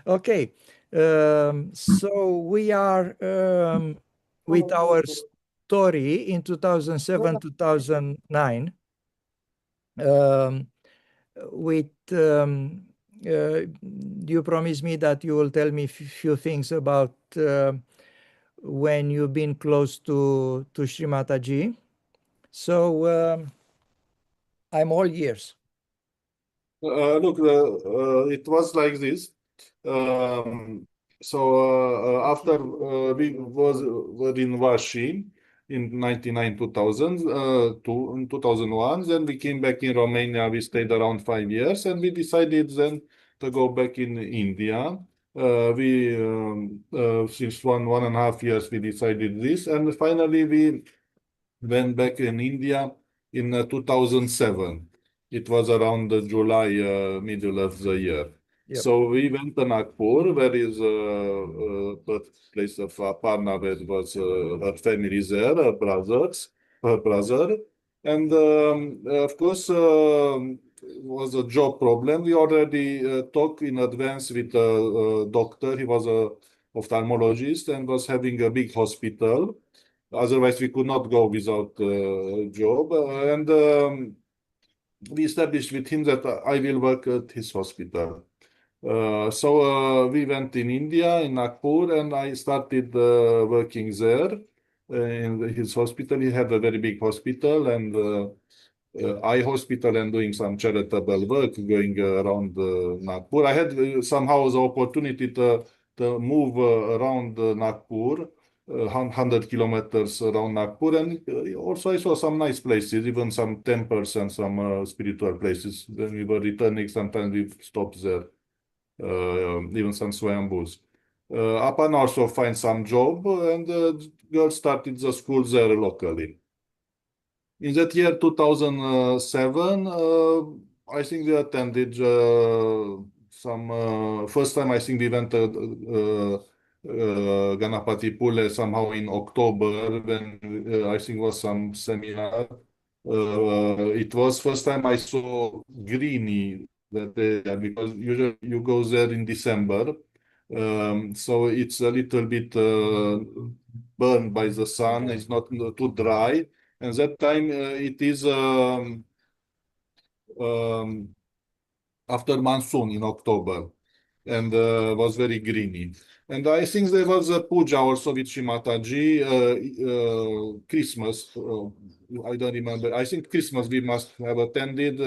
Okay, so we are with our story in 2007, 2009. Um, with you promised me that you will tell me a few things about when you've been close to Sri Mataji. So I'm all ears. Look, it was like this. After we were in Vashi in 99, 2000, in 2001, then we came back in Romania. We stayed around 5 years, and we decided then to go back in India. Since 1.5 years, we decided this, and finally we went back in India in 2007. It was around July, middle of the year. Yep. So we went to Nagpur, where is birthplace of Aparna, where was her family there, her brother. And of course, was a job problem. We already talked in advance with a doctor. He was a ophthalmologist and was having a big hospital. Otherwise, we could not go without a job. We established with him that I will work at his hospital. We went in India, in Nagpur, and I started working there in his hospital. He had a very big hospital and eye hospital, and doing some charitable work going around Nagpur. I had somehow the opportunity to move around Nagpur, 100 kilometers around Nagpur, and also I saw some nice places, even some temples and some spiritual places. When we were returning, sometimes we stopped there, even some swayambus. Upon also find some job, and girl started the school there locally. In that year, 2007, I think we attended some. First time, I think we went to Ganapati Pule somehow in October, when I think was some seminar. It was first time I saw greeny that area, because usually you go there in December. So it's a little bit burned by the sun. It's not too dry. And that time it is um, after monsoon in October, and was very greeny. And I think there was a puja also with Shri Mataji, Christmas. I don't remember. I think Christmas we must have attended.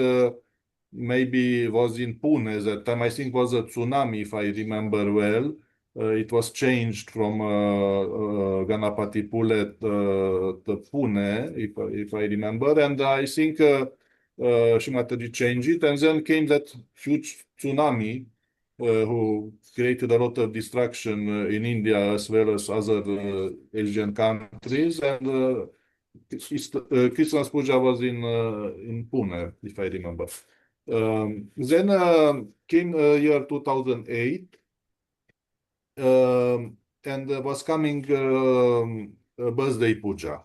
Maybe was in Pune at that time. I think was a tsunami, if I remember well. It was changed from Ganapati Pule to Pune, if I remember. And I think Shri Mataji changed it. And then came that huge tsunami, who created a lot of destruction in India as well as other Asian countries. And Christmas Puja was in Pune, if I remember. Then came year 2008, and was coming a birthday puja.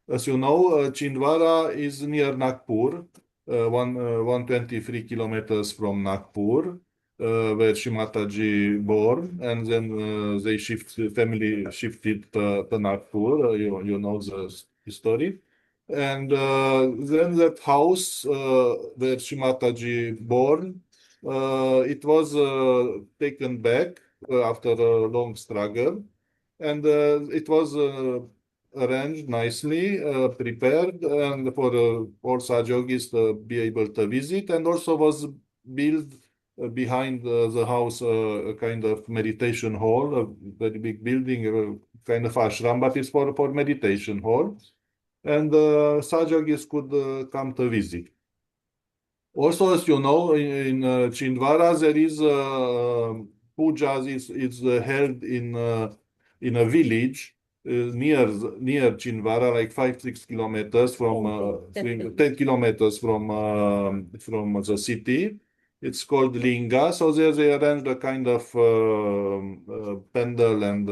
As you know, Chhindwara is near Nagpur, 123 kilometers from Nagpur, where Shri Mataji born, and then family shifted to Nagpur. You know the story. And then that house where Shri Mataji born, it was taken back after a long struggle, and it was arranged nicely, prepared, and for all Sajogis to be able to visit, and also was built behind the house a kind of meditation hall, a very big building, a kind of ashram, but it's for meditation hall, and Sajogis could come to visit. Also, as you know, in Chhindwara, there is pujas. It's held in a village near Chhindwara, like 5-6 kilometers from 10 kilometers from the city. It's called Linga. So there they arranged a kind of pendle and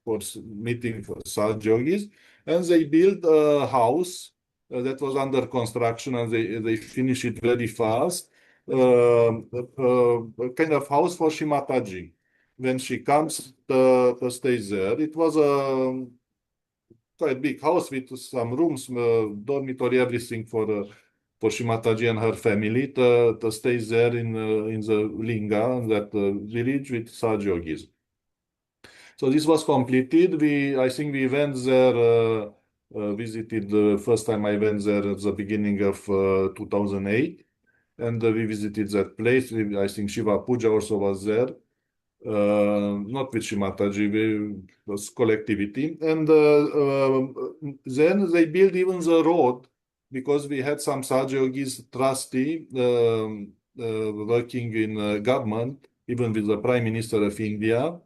for meeting for Sajogis, and they built a house that was under construction, and they finished it very fast. a kind of house for Shimataji. When she comes to stay there, it was a quite big house with some rooms, dormitory, everything for Shimataji and her family to stay there in the Linga, in that village with Saj yogis. So this was completed. I think we went there, visited the first time I went there at the beginning of 2008, and we visited that place. I think Shiva Puja also was there. Not with Shimataji, it was collectivity. And then they built even the road because we had some Sahaja yogis trustee working in government, even with the Prime Minister of India.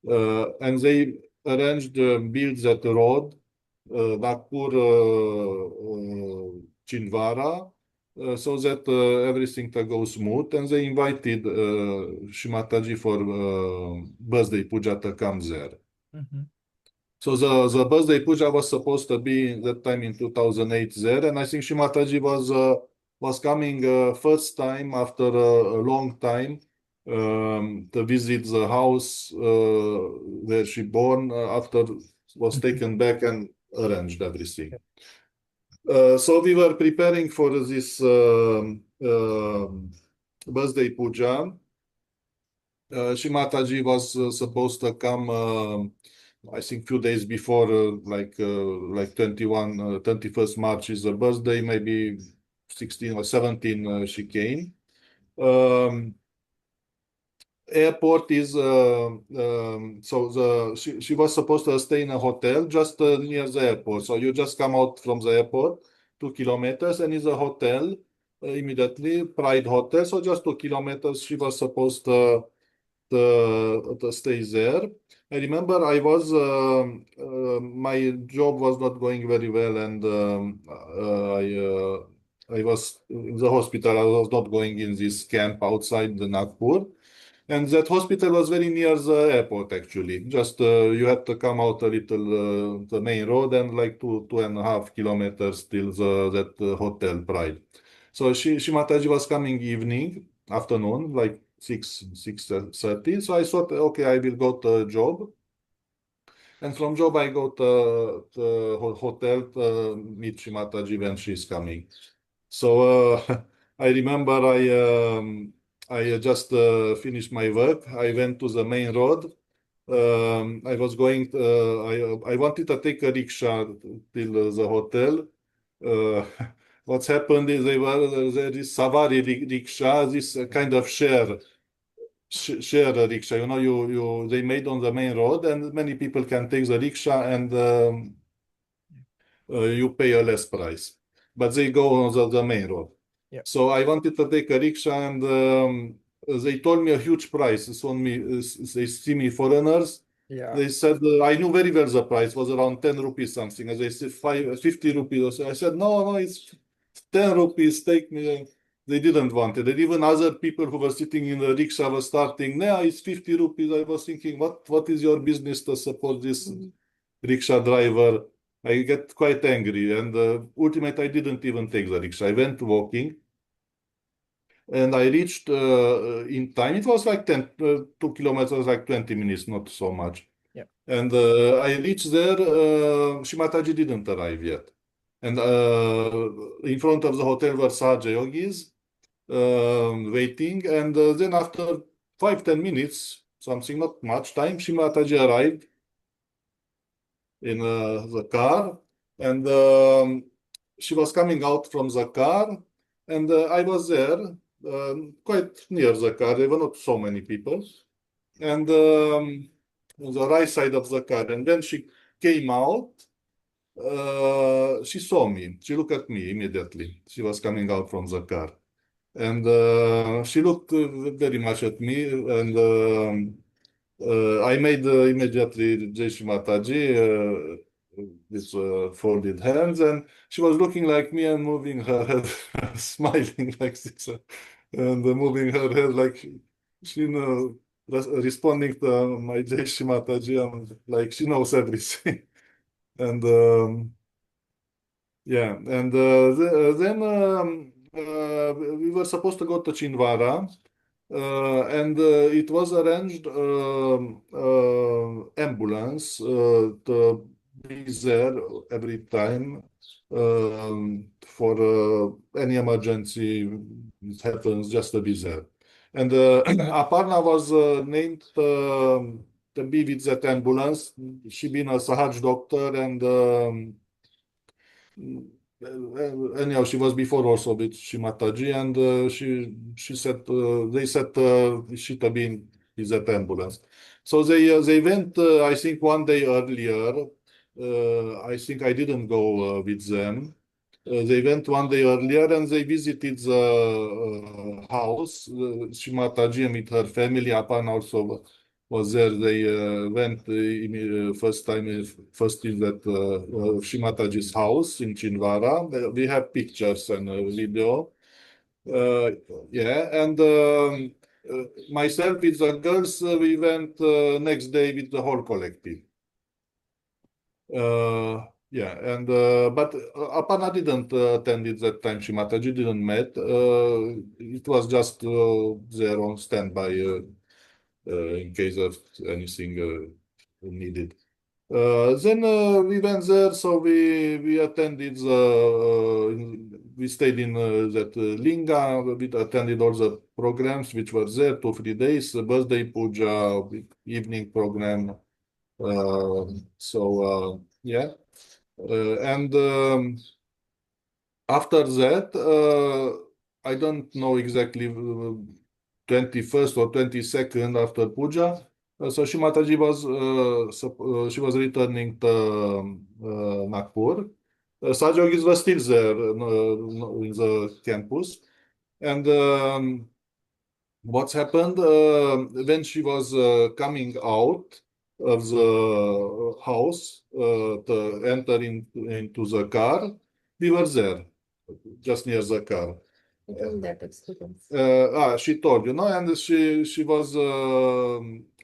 And they arranged, built that road, Nagpur, Chindwara, so that everything to go smooth. And they invited Shimataji for birthday puja to come there. Mhm. So the birthday puja was supposed to be that time in 2008 there, and I think Shimataji was coming first time after a long time to visit the house where she born. After was taken back and arranged everything. So we were preparing for this birthday puja. Shimataji was supposed to come, I think, few days before, like 21st March is her birthday, maybe 16 or 17 she came. Airport is so she was supposed to stay in a hotel just near the airport. So you just come out from the airport 2 kilometers and is a hotel immediately, Pride Hotel. So just 2 kilometers she was supposed to stay there. I remember I was my job was not going very well, and I was in the hospital. I was not going in this camp outside the Nagpur, and that hospital was very near the airport. Actually, just you had to come out a little the main road and like 2.5 kilometers till that hotel Pride. So Shimataji was coming evening, afternoon, like 6:30. So I thought, okay, I will go to job. And from job, I go to the hotel to meet Shimataji when she's coming. So I remember I just finished my work. I went to the main road. I was going. I wanted to take a rickshaw till the hotel. Uh, what's happened is there is Savari rickshaw, this kind of share a rickshaw. You know, you they made on the main road, and many people can take the rickshaw, and you pay a less price. But they go on the main road. Yeah. So I wanted to take a rickshaw, and they told me a huge price. It's on me. They see me foreigners. Yeah. They said I knew very well the price was around 10 rupees something. As they said 50 rupees. I said no, it's 10 rupees. Take me. They didn't want it. And even other people who were sitting in the rickshaw were starting, nah, it's 50 rupees. I was thinking, what is your business to support this rickshaw driver? I get quite angry. And ultimately, I didn't even take the rickshaw. I went walking and I reached in time. It was like 2 kilometers, like 20 minutes, not so much. Yeah. And I reached there. Shimataji didn't arrive yet. And in front of the hotel were Sahaja yogis waiting. And then after 5-10 minutes, something not much time, Shimataji arrived in the car, and she was coming out from the car, and I was there, quite near the car. There were not so many people, and on the right side of the car. And when she came out, she saw me. She looked at me immediately. She was coming out from the car. And she looked very much at me, and I made immediately Jai Shri Mataji with folded hands, and she was looking like me and moving her head, smiling like this, and moving her head like she know, responding to my Jai Shri Mataji, and like she knows everything. And yeah, and then we were supposed to go to Chinvara, and it was arranged ambulance to be there every time for any emergency happens, just to be there. And Aparna was named to be with that ambulance. She been a Sahaja doctor, and anyhow, she was before also with Shimataji, and she said they said she to be in that ambulance. So they went. I think one day earlier. I think I didn't go with them. They went one day earlier and they visited the house. Shimataji with her family. Apan also was there. They went first time, first in that Shimataji's house in Chinvara. We have pictures and video. Uh, yeah, and myself with the girls, we went next day with the whole collective. Yeah, and but Apana didn't attend it that time. Shimataji didn't met. It was just there on standby in case of anything needed. Then we went there, so we attended we stayed in that Linga. We attended all the programs which were there, 2 3 days, the birthday puja, evening program. Yeah, and after that, I don't know exactly 21st or 22nd after puja. So Shimataji was she was returning to Nagpur. Sajogis was still there in the campus, and what's happened when she was coming out of the house to enter into the car, we were there, just near the car. I told that experience. She told, and she was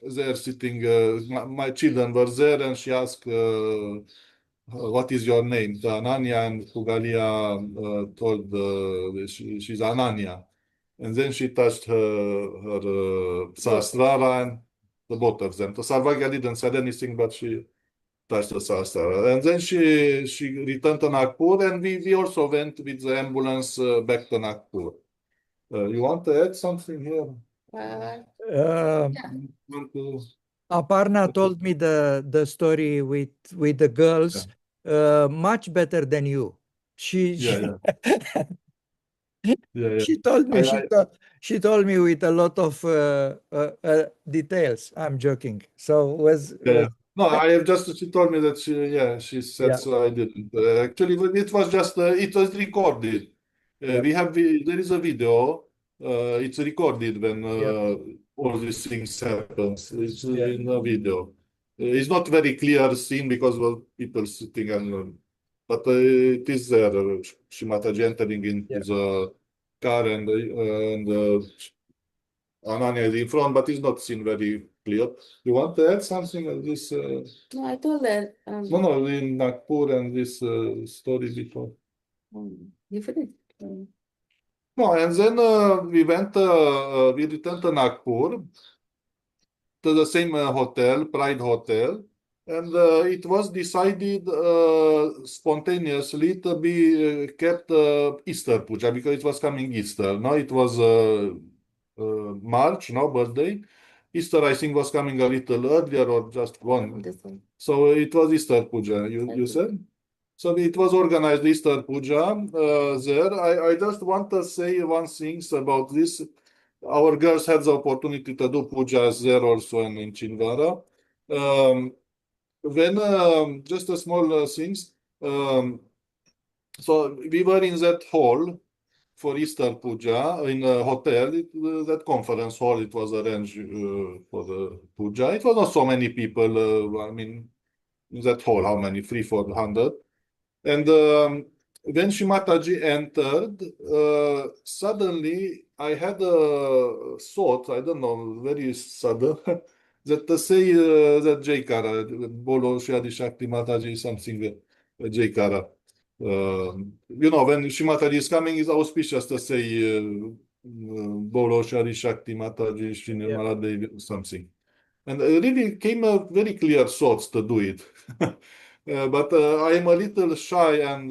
there sitting. My children were there, and she asked, "What is your name?" To Ananya, and Pugalia told she's Ananya. And then she touched her Sahasrara and the both of them. So Sarvagya didn't say anything, but she touched the Sahasrara. And then she returned to Nagpur, and we also went with the ambulance back to Nagpur. You want to add something here? Uh, Aparna told me the story with the girls much better than you. Yeah. She told me I- she told me with a lot of details. I'm joking. So Yeah. No, I have just, she told me that she said Yeah. so. I didn't. Actually, it was just, it was recorded. Yeah. There is a video. It's recorded when Yeah. all these things happens. It's Yeah. in a video. It's not very clear scene because well, people sitting and, but it is there. Shimataji entering into Yeah. the car and Ananya is in front, but it's not seen very clear. You want to add something on this? No, I told that. No, in Nagpur and this story before. You finished. No, and then we returned to Nagpur to the same hotel, Pride Hotel, and it was decided spontaneously to be kept Easter puja because it was coming Easter. No, it was March, no birthday. Easter, I think, was coming a little earlier or just gone. So it was Easter puja. You said. So it was organized Easter puja there. I just want to say one thing about this. Our girls had the opportunity to do pujas there also and in Chinvara. When just a small things. So we were in that hall for Easter puja in a hotel. That conference hall, it was arranged for the puja. It was not so many people. I mean, in that hall, how many? 300-400. And when Shimataji entered, suddenly I had a thought, I don't know, very sudden, that to say that Jaikara, Bolo Shadi Shakti Mataji, something Jaikara. You know, when Shimataji is coming, it's auspicious to say Bolo Shari Shakti Mataji Shinirmala Devi or something. And really came a very clear thoughts to do it. But I am a little shy and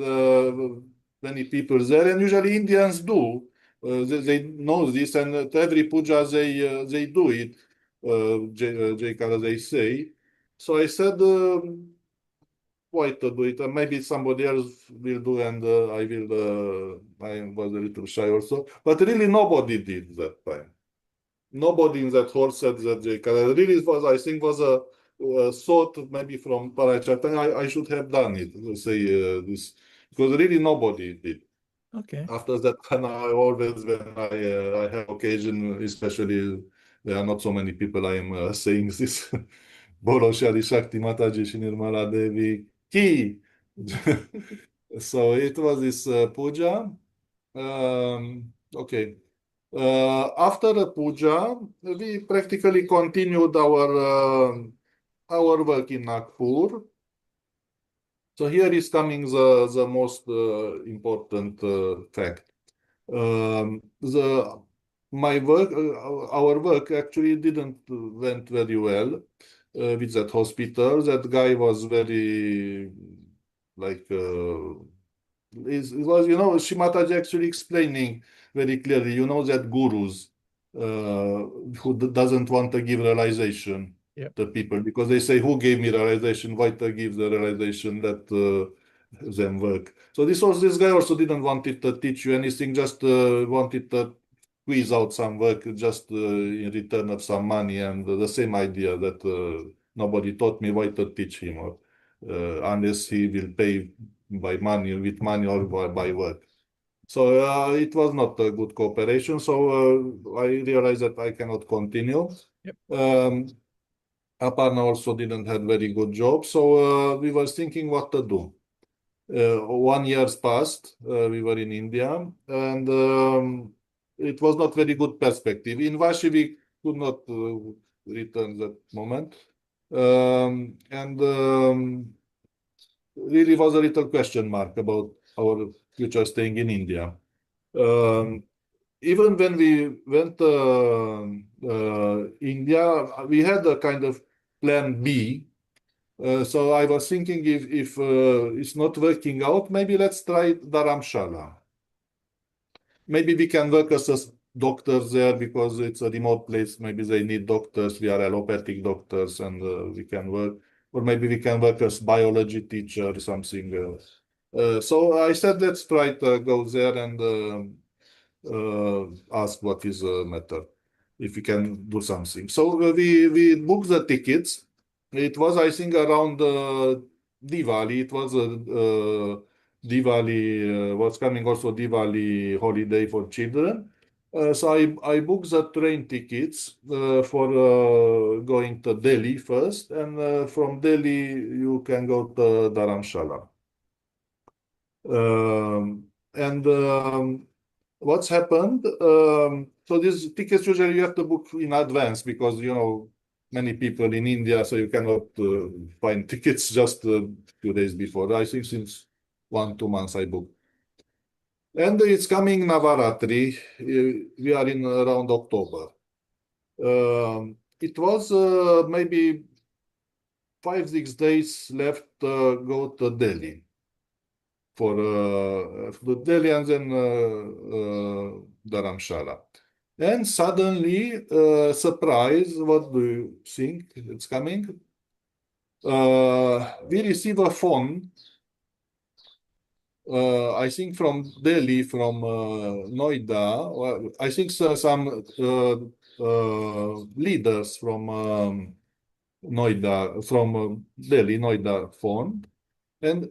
many people there, and usually Indians do. They know this, and at every puja they do it, Jaikara they say. So I said, why to do it? Maybe somebody else will do, and I was a little shy also. But really nobody did that time. Nobody in that hall said that Jaikara. Really it was, I think, was a thought maybe from Parachatan. I should have done it, say this, because really nobody did. Okay. After that, when I have occasion, especially there are not so many people, I am saying this. Bolo Shari Shakti Mataji Shinirmala Devi Ki. So it was this puja. Okay. After the puja, we practically continued our work in Nagpur. So here is coming the most important fact. The my work, our work actually didn't went very well with that hospital. That guy was very like it was, you know, Shimataji actually explaining very clearly, you know, that gurus who doesn't want to give realization Yep. to people because they say, who gave me realization? Why to give the realization that them work? So this guy also didn't want it to teach you anything, just wanted to squeeze out some work just in return of some money, and the same idea that nobody taught me, why to teach him, or unless he will pay by money, with money, or by work. So it was not a good cooperation. So I realized that I cannot continue. Yep. Aparna also didn't have very good job. So we were thinking what to do. 1 year passed. We were in India, and it was not very good perspective. In Vashi, we could not return that moment. And really was a little question mark about our future staying in India. Even when we went India, we had a kind of plan B. So I was thinking if it's not working out, maybe let's try Dharamshala. Maybe we can work as a doctors there because it's a remote place. Maybe they need doctors. We are allopathic doctors, and we can work. Or maybe we can work as biology teacher or something else. So I said, let's try to go there and ask what is the matter, if we can do something. So we booked the tickets. It was, I think, around Diwali. It was Diwali was coming also Diwali holiday for children. So I booked the train tickets for going to Delhi first, and from Delhi you can go to Dharamshala. And what's happened? So these tickets usually you have to book in advance because you know many people in India, so you cannot find tickets just a few days before. I think since 1-2 months I booked. And it's coming Navaratri. We are in around October. It was maybe 5-6 days left to go to Delhi for the Delhi and then Dharamshala. And suddenly, surprise, what do you think it's coming? We receive a phone, I think from Delhi, from Noida. Well, I think some leaders from Noida, from Delhi, Noida phone. And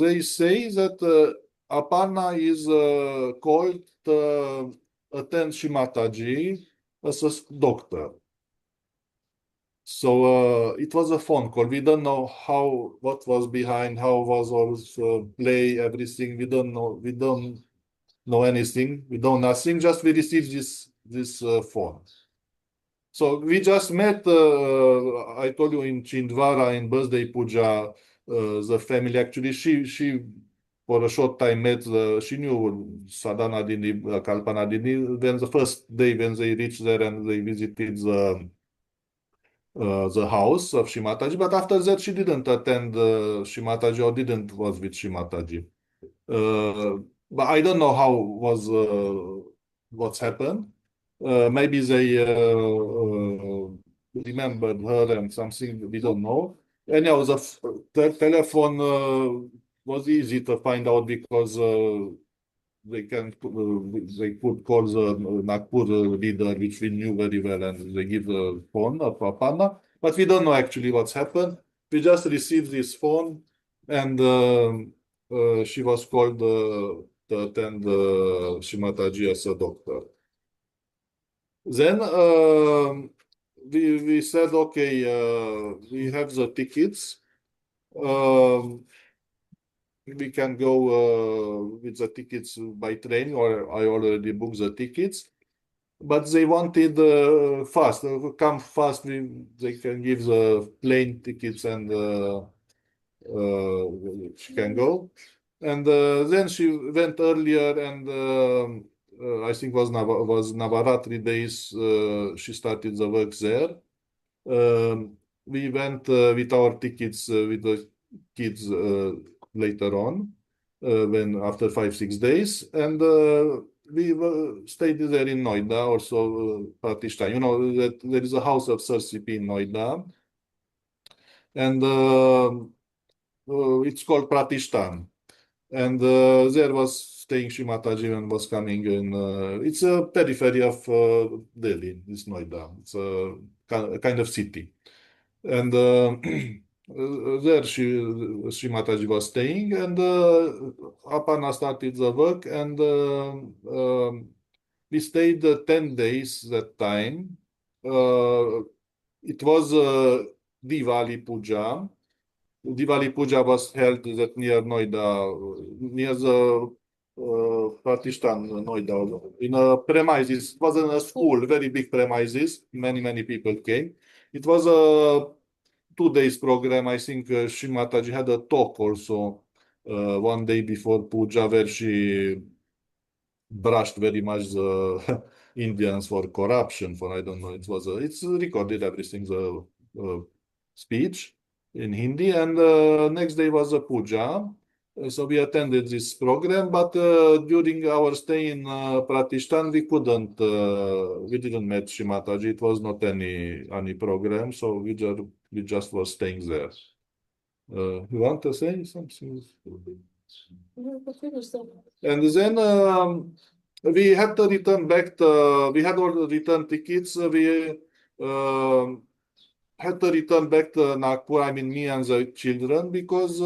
they say that Aparna is called attend Shimataji as a doctor. So it was a phone call. We don't know what was behind, how was all play, everything. We don't know. We don't know anything. We don't nothing. Just we received this phone. So we just met. I told you in Chindwara in birthday puja. The family actually she for a short time met she knew Sadhana Dini, Kalpana Dini. Then the first day when they reached there and they visited the house of Shimataji, but after that she didn't attend Shimataji or didn't was with Shimataji. But I don't know how was what's happened. Maybe they remembered her and something we don't know. Anyhow, the telephone was easy to find out because they could call the Nagpur leader, which we knew very well, and they give the phone of Apana. But we don't know actually what's happened. We just received this phone, and she was called to attend Shimataji as a doctor. Then we said, okay, we have the tickets. We can go with the tickets by train, or I already booked the tickets. But they wanted fast, come fast. They can give the plane tickets and she can go. And then she went earlier, and I think was Navaratri days. She started the work there. We went with our tickets with the kids later on, when after 5-6 days, and we stayed there in Noida, also Pratishthan. You know that there is a house of Sir CP in Noida, and it's called Pratishthan. And there was staying Shimataji and was coming in. It's a periphery of Delhi, this Noida. It's a kind of city. And there Shimataji was staying, and Apana started the work, and we stayed 10 days that time. It was Diwali Puja. Diwali Puja was held that near Noida, near the Pratishthan, Noida, in a premises. It wasn't a school, very big premises. Many people came. It was a 2 days program. I think Shimataji had a talk also one day before Puja, where she brushed very much the Indians for corruption, for I don't know. It's recorded everything, the speech in Hindi, and next day was a puja. So we attended this program, but during our stay in Pratishthan, we didn't meet Shimataji. It was not any program, so we just was staying there. You want to say something? And then we had to return back. We had all the return tickets. We had to return back to Nagpur. I mean, me and the children, because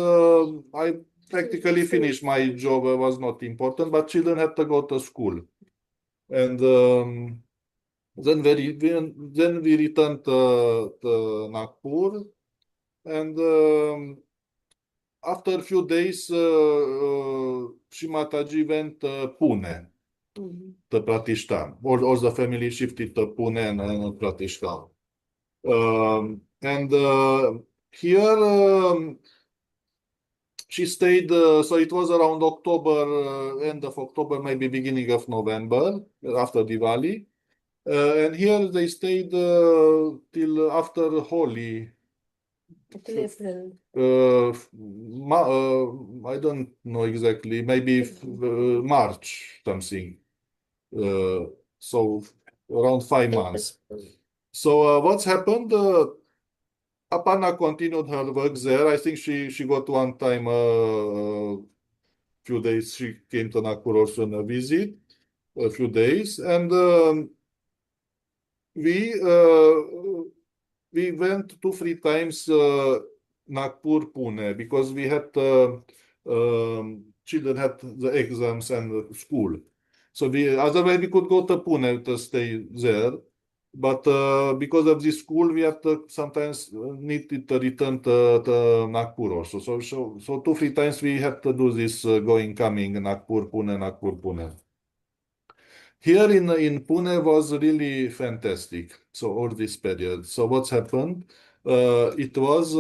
I practically finished my job. Was not important, but children had to go to school. And then we returned to Nagpur, and after a few days, Shimataji went to Pune, to Pratishthan. All the family shifted to Pune and Pratishthan. And here she stayed, so it was around October, end of October, maybe beginning of November, after Diwali. And here they stayed till after Holi. Till April. I don't know exactly, maybe March something. So around 5 months. So what's happened? Apana continued her work there. I think she got one time few days. She came to Nagpur also on a visit, a few days, and we went 2-3 times Nagpur Pune, because we had children had the exams and the school. So otherwise we could go to Pune to stay there. But because of this school, we have to sometimes need to return to Nagpur also. So 2-3 times we had to do this going, coming, Nagpur, Pune, Nagpur, Pune. Here in Pune was really fantastic. So all this period. So what's happened? It was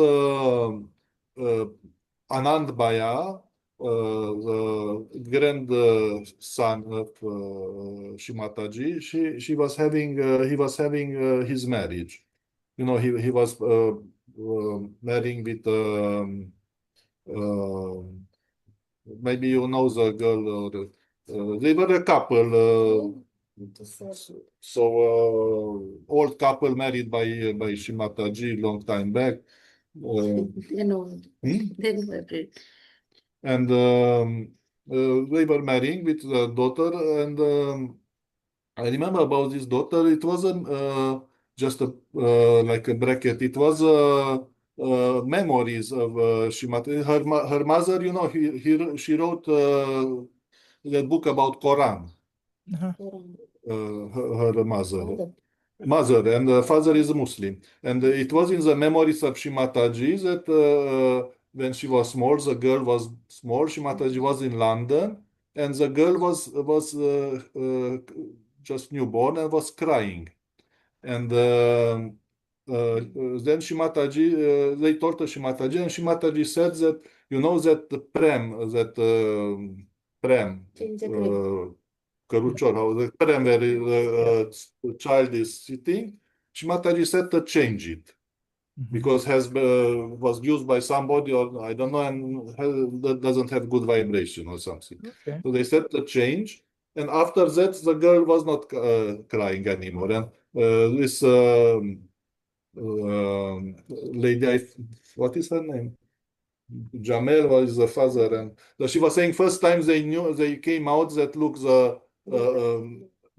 Anand Baya the grandson of Shimataji, she was having he was having his marriage. You know, he was marrying with maybe you know the girl. They were a couple. Old couple married by Shimataji long time back. You know, they were great. And they were marrying with the daughter. And I remember about this daughter. It wasn't just a like a bracket. It was memories of Shimata. Her mother, you know, she wrote that book about Quran. Uh-huh. Her mother, and the father is a Muslim. And it was in the memories of Shimataji that when she was small, the girl was small. Shimataji was in London, and the girl was just newborn and was crying. And then Shimataji, they told to Shimataji, and Shimataji said that, you know, that the prem, cărucior, how the prem where the child is sitting, Shimataji said to change it because was used by somebody, or I don't know, and that doesn't have good vibration or something. Okay. So they said to change, and after that the girl was not crying anymore. And this lady, what is her name? Jamel was the father, and so she was saying first time they came out that look the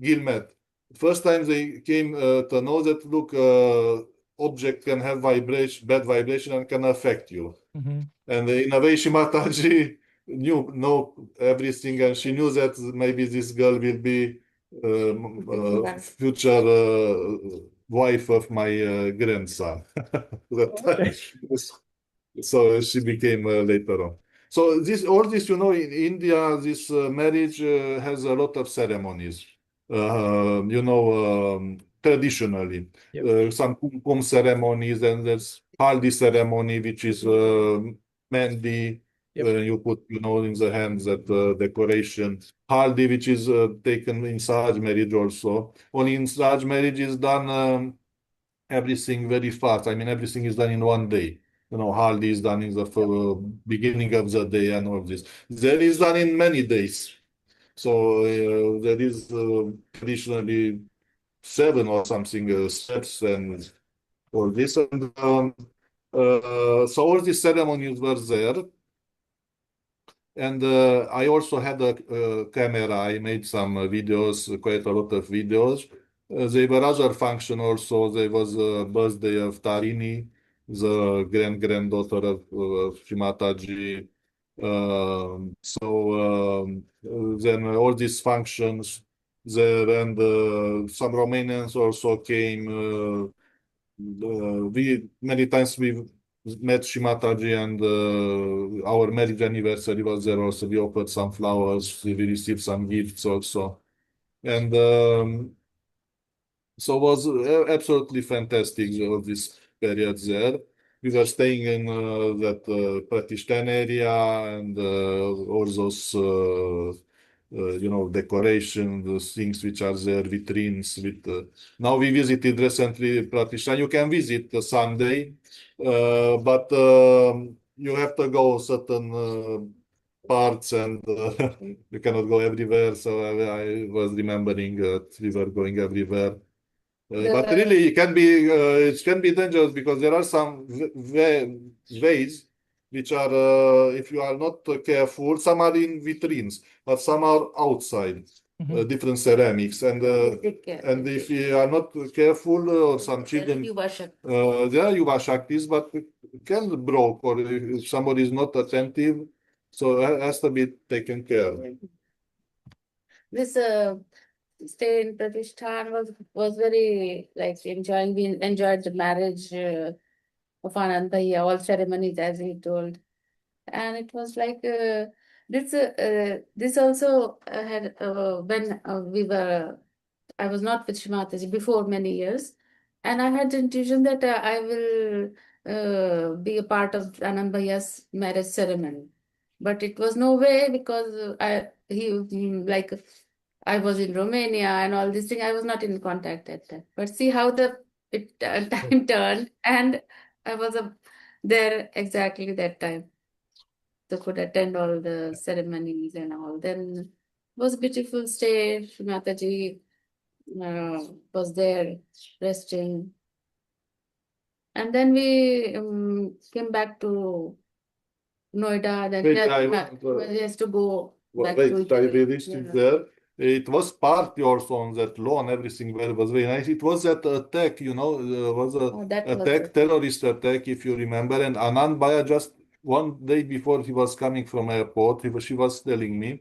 Gilmet. First time they came to know that look object can have vibration, bad vibration, and can affect you. And in a way, Shimataji know everything, and she knew that maybe this girl will be future wife of my grandson. So she became later on. So all this, you know, in India, this marriage has a lot of ceremonies. You know, traditionally, some kumkum ceremonies, and there's haldi ceremony, which is mendi. You put, you know, in the hands that decoration. Haldi, which is taken in Sahaj marriage also. Only in Sahaj marriage is done everything very fast. I mean, everything is done in one day. You know, haldi is done in the beginning of the day and all this. There is done in many days. So there is traditionally 7 or something steps and all this. And so all these ceremonies were there. And I also had a camera. I made some videos, quite a lot of videos. There were other function also. There was a birthday of Tarini, the granddaughter of Shimataji. Then all these functions there, and some Romanians also came. We many times we met Shimataji, and our marriage anniversary was there also. We offered some flowers. We received some gifts also, and so it was absolutely fantastic all this period there. We were staying in that Pratishtene area, and all those you know, decoration, the things which are there, vitrines with. Now we visited recently Pratishtane. You can visit Sunday, but you have to go certain parts, and you cannot go everywhere. So I was remembering that we were going everywhere. But really, it can be dangerous because there are some ways which are, if you are not careful, some are in vitrines, but some are outside, different ceramics, and if you are not careful, or some children, there are yuva shaktis, but it can broke, or if somebody is not attentive, so it has to be taken care of. This stay in Pratishthan was very like enjoying. We enjoyed the marriage of Anand Bhaiya, all ceremonies as he told, and it was like this also had when we were. I was not with Shimataji before many years, and I had the intuition that I will be a part of Anand Bhaiya's marriage ceremony. but it was no way because like I was in Romania and all this thing. I was not in contact at that. But see how time turned, and I was there exactly that time. So could attend all the ceremonies and all. Then it was a beautiful stay. Mataji was there resting. And then we came back to Noida. Then Wait, he has to go back wait, to I Italy. reached it there. It was party also on that lawn. Everything was very nice. It was that attack, was a Oh, that was attack, it. terrorist attack, if you remember. And Anand Baya just one day before he was coming from airport, she was telling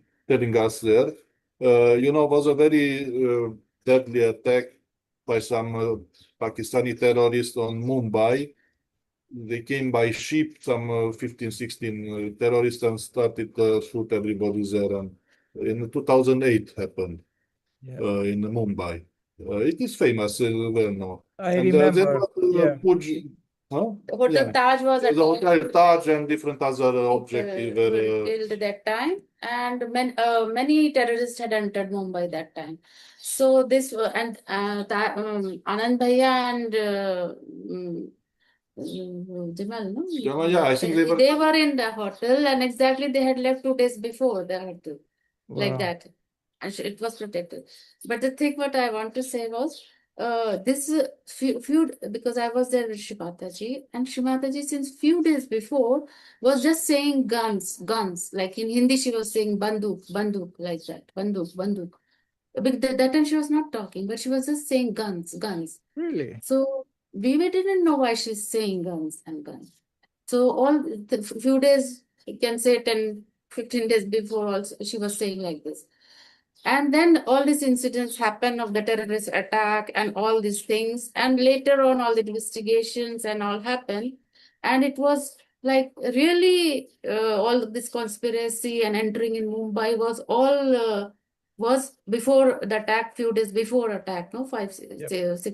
us there, was a very deadly attack by some Pakistani terrorists on Mumbai. They came by ship, some 15, 16 terrorists, and started to shoot everybody there. And in 2008 happened Yeah. in Mumbai. It is famous, well known. I And then remember. Yeah. huh? The Hotel Yeah. Taj was The Hotel Taj and different other people objectives were killed that time, and many terrorists had entered Mumbai that time. So this Anand Bhaiya and Jamal, no? yeah, I think They were in the hotel, and exactly they had left 2 days before the hotel, like Wow. that. And it was protected. But the thing what I want to say was, this feud, because I was there with Shrimataji, and Shrimataji since few days before was just saying guns, guns. Like in Hindi, she was saying banduk, banduk, like that, banduk, banduk. But that time she was not talking, but she was just saying guns, guns. Really? So we didn't know why she's saying guns and guns. So all the few days, you can say 10, 15 days before also, she was saying like this. And then all these incidents happen of the terrorist attack and all these things. And later on, all the investigations and all happen. And it was like really all this conspiracy and entering in Mumbai was all was before the attack, few days before attack, no, 6 days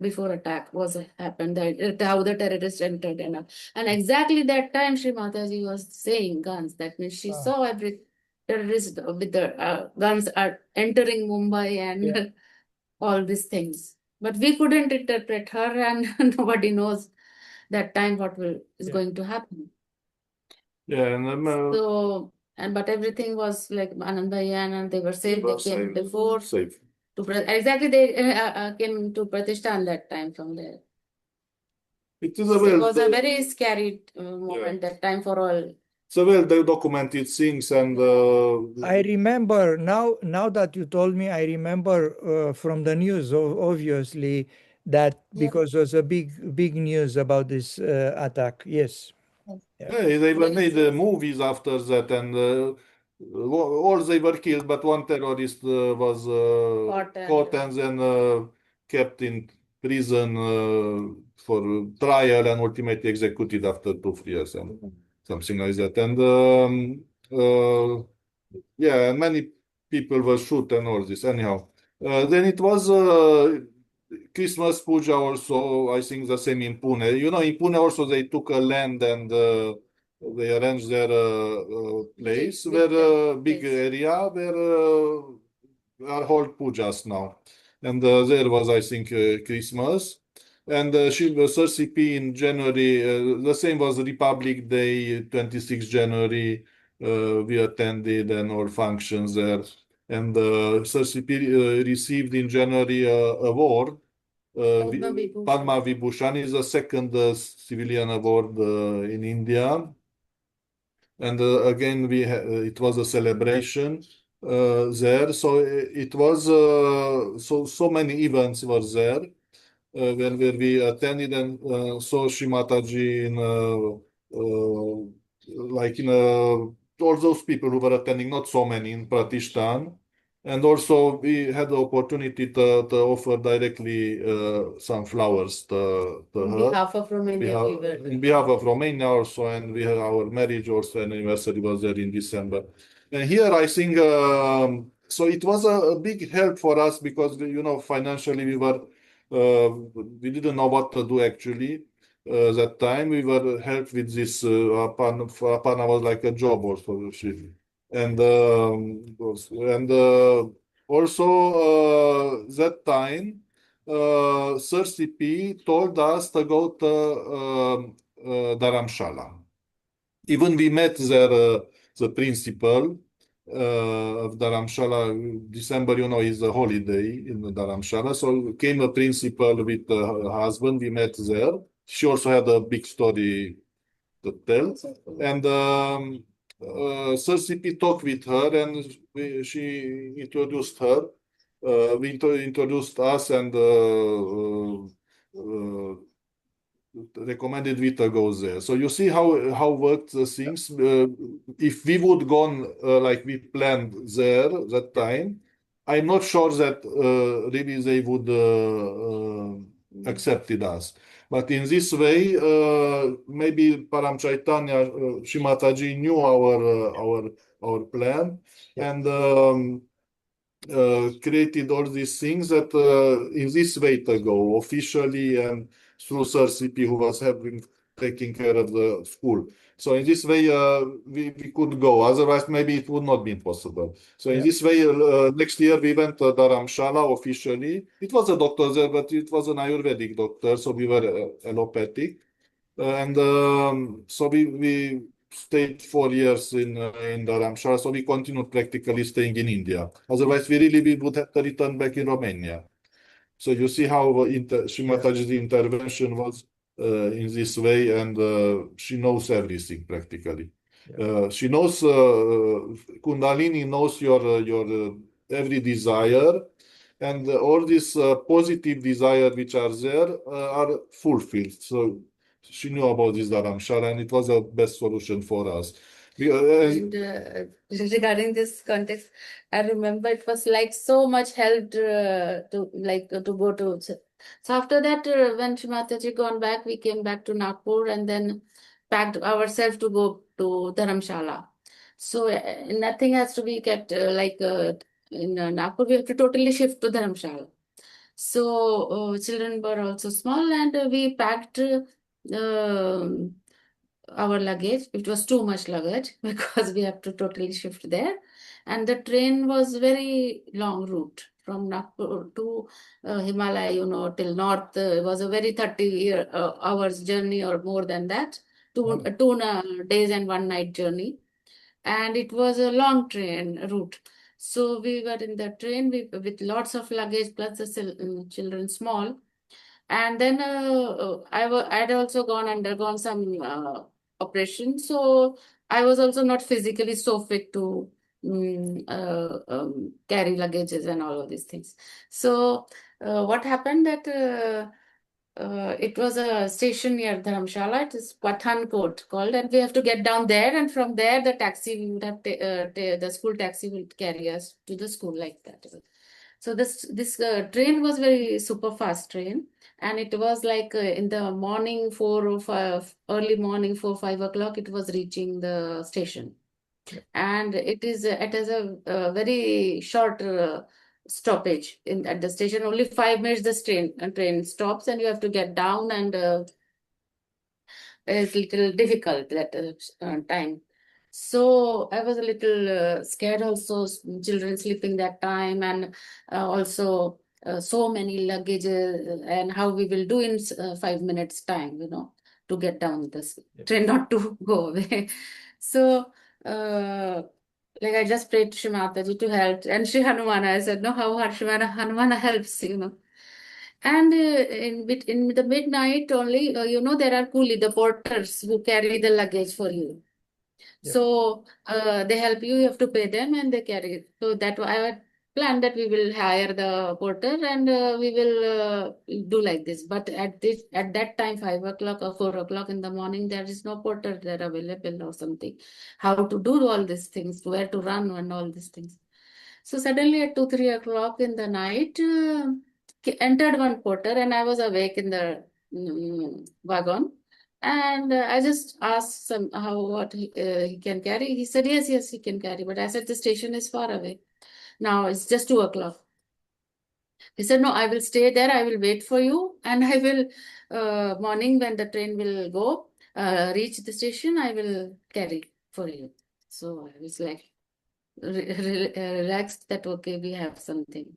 before attack was happened, how the terrorists entered and exactly that time Shri Mataji was saying guns. That means she saw every terrorists with the guns are entering Mumbai and all these things. But we couldn't interpret her, and nobody knows that time what is going to happen. Yeah, and But everything was like Anand Bhaiya, and they were safe. They came before safe. exactly they came to Pratishthan that time from there. It is It was a very scary moment that time for all. So well documented things, and I remember now that you told me, I remember from the news, obviously, that because there was a big news about this attack. Yes. yeah, they were made movies after that, and all they were killed, but one terrorist was caught and then kept in prison for trial and ultimately executed after 2 years and something like that. And yeah, many people were shot and all this. Anyhow, then it was Christmas puja also, I think the same in Pune. In Pune also they took a land and they arranged their place where big area where are hold pujas now. And there was, I think, Christmas. And CCP in January, the same was Republic Day, 26 January. We attended and all functions there. And CCP received in January award. Padma Vibhushan is the second civilian award in India. And again, it was a celebration there. So it was so many events were there where we attended and saw Shri Mataji like in all those people who were attending, not so many in Pratishthan. And also we had the opportunity to offer directly some flowers to On her. behalf of Romania, In behalf of Romania also, and we had our marriage also, and anniversary was there in December. And here I think, so it was a big help for us because, financially we didn't know what to do actually. that time we were helped with this. Apana was like a job also. And also that time, Sir CP told us to go to Dharamshala. Even we met there, the principal of Dharamshala. December, is a holiday in Dharamshala. So came a principal with her husband. We met there. She also had a big story to tell. And Sir CP talked with her, and she introduced her. We introduced us, and recommended we to go there. So you see how worked the things. If we would gone like we planned there that time, I'm not sure that really they would accepted us. But in this way, maybe Param Chaitanya Shimataji knew our plan, and created all these things that in this way to go officially and through Sir CP, who was taking care of the school. So in this way, we could go. Otherwise, maybe it would not be possible. So in this way, next year we went to Dharamshala officially. It was a doctor there, but it was an Ayurvedic doctor, so we were allopathic. And so we stayed 4 years in Dharamshala, so we continued practically staying in India. Otherwise, we would have to return back in Romania. So you see how Shimataji's intervention was in this way, and she knows everything practically. She knows Kundalini knows your every desire, and all these positive desires which are there are fulfilled. So she knew about this Dharamshala, and it was the best solution for us. And regarding this context, I remember it was like so much helped to go to. So after that, when Shrimataji gone back, we came back to Nagpur and then packed ourselves to go to Dharamshala. So nothing has to be kept in Nagpur. We have to totally shift to Dharamshala. So children were also small, and we packed. Our luggage. It was too much luggage because we have to totally shift there. And the train was very long route from Nagpur to Himalaya, till north. It was a very 30 hours journey or more than that. Two days and 1 night journey. And it was a long train route. So we were in the train with lots of luggage plus the children small. And then I had also undergone some operation, so I was also not physically so fit to carry luggages and all of these things. So what happened that it was a station near Dharamshala. It is Pathankot called, and we have to get down there, and from there the taxi we would have the school taxi will carry us to the school like that. So this train was very super fast train, and it was like in the morning 4 or 5, early morning 4-5 o'clock, it was reaching the station, and it has a very short stoppage at the station. Only 5 minutes the train stops, and you have to get down, and it's a little difficult that time. So I was a little scared also, children sleeping that time, and also so many luggages, and how we will do in 5 minutes time, to get down this train, not to go away. So like I just prayed to Shri Mataji to help, and Shri Hanumana, I said, no, how Hanumana helps, And in the midnight only, there are coolie, the porters who carry the luggage for you. So they help you. You have to pay them, and they carry it. So that I had planned that we will hire the porter, and we will do like this. But at that time, 5 o'clock or 4 o'clock in the morning, there is no porter there available or something. How to do all these things, where to run, and all these things. So suddenly at 2-3 o'clock in the night, entered one porter, and I was awake in the wagon. And I just asked what he can carry. He said, yes, he can carry. But I said, the station is far away. Now it's just 2 o'clock. He said, no, I will stay there. I will wait for you. And I will, morning when the train will go, reach the station, I will carry for you. So I was like relaxed that, okay, we have something,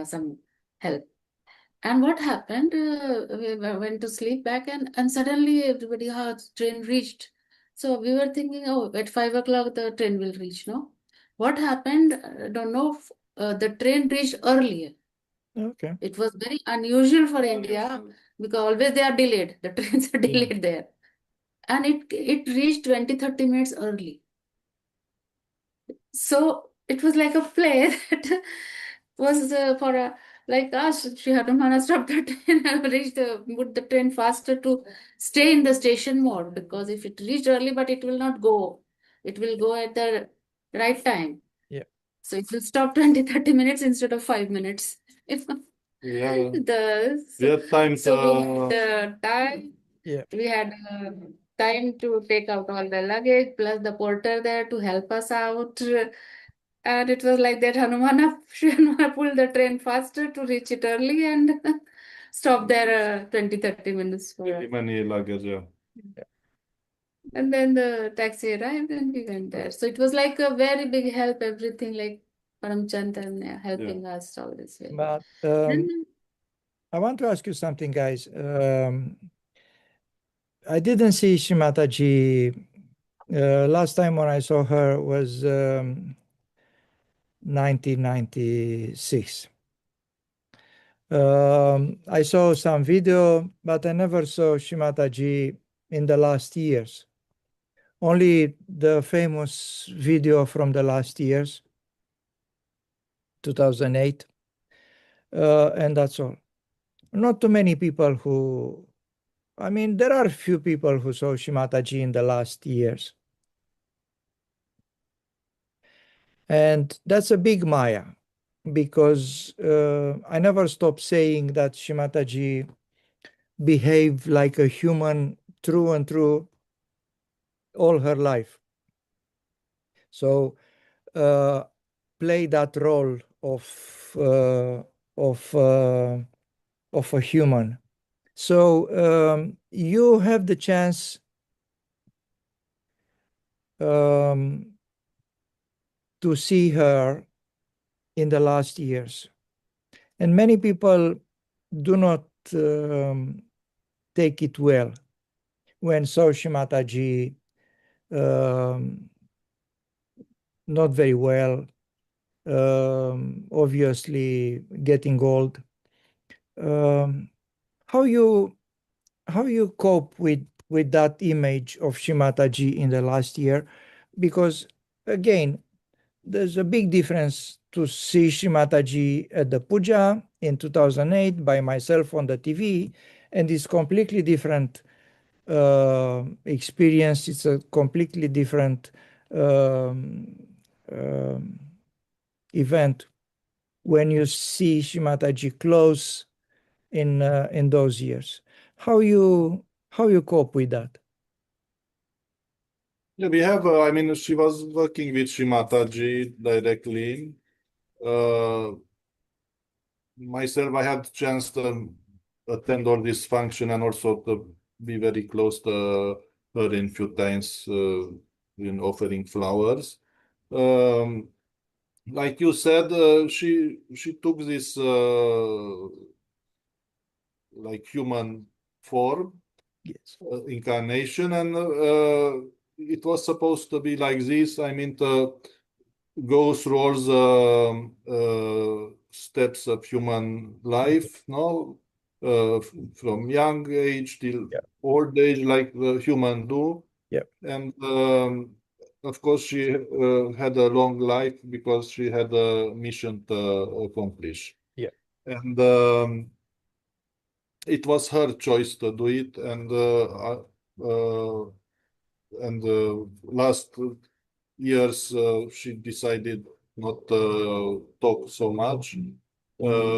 some help. And what happened? We went to sleep back, and suddenly everybody, train reached. So we were thinking, oh, at 5 o'clock the train will reach. No, what happened? I don't know. The train reached earlier. Okay. It was very unusual for India because always they are delayed. The trains are delayed there, and it reached 20-30 minutes early. So it was like a play that was for a like us. She had to stop the train and put the train faster to stay in the station more, because if it reached early, but it will not go. It will go at the right time. Yeah. So it will stop 20-30 minutes instead of 5 minutes. Yeah. The We had time so we to, had time. Yeah. We had time to take out all the luggage, plus the porter there to help us out. And it was like that Hanumana pulled the train faster to reach it early and stop there 20-30 minutes for pretty many luggage, yeah. And then the taxi arrived and we went there. So it was like a very big help, everything like Paramchand and helping us all this way. But Then, I want to ask you something, guys. I didn't see Shimataji. Last time when I saw her was 1996. I saw some video, but I never saw Shimataji in the last years. Only the famous video from the last years, 2008, and that's all. Not too many people who, I mean, there are few people who saw Shimataji in the last years. And that's a big Maya, because I never stop saying that Shimataji behaved like a human through and through all her life. So play that role of a human. So you have the chance to see her in the last years, and many people do not take it well when Shimataji not very well, obviously getting old. How you cope with that image of Shimataji in the last year? Because again, there's a big difference to see Shimataji at the puja in 2008 by myself on the TV, and it's completely different experience. It's a completely different event when you see Shimataji close in those years. How you cope with that? Yeah, we have, I mean, she was working with Shimataji directly. Myself, I had chance to attend all this function and also to be very close to her in few times in offering flowers. Like you said, she took this like human form, Yes. incarnation, and it was supposed to be like this. I mean, to go through all the steps of human life, no, from young age till old age, like the human do. Yeah. And of course, she had a long life because she had a mission to accomplish. Yeah. And it was her choice to do it, and last years she decided not to talk so much.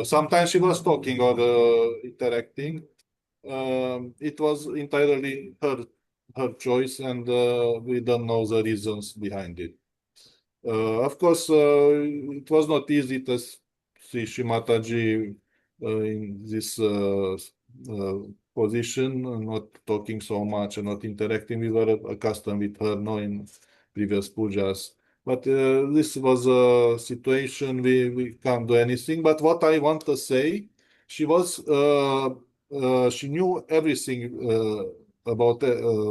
Sometimes she was talking or interacting. It was entirely her choice, and we don't know the reasons behind it. Of course, it was not easy to see Shimataji in this position, not talking so much and not interacting. We were accustomed with her, no, in previous pujas. But this was a situation we can't do anything. But what I want to say, she was she knew everything about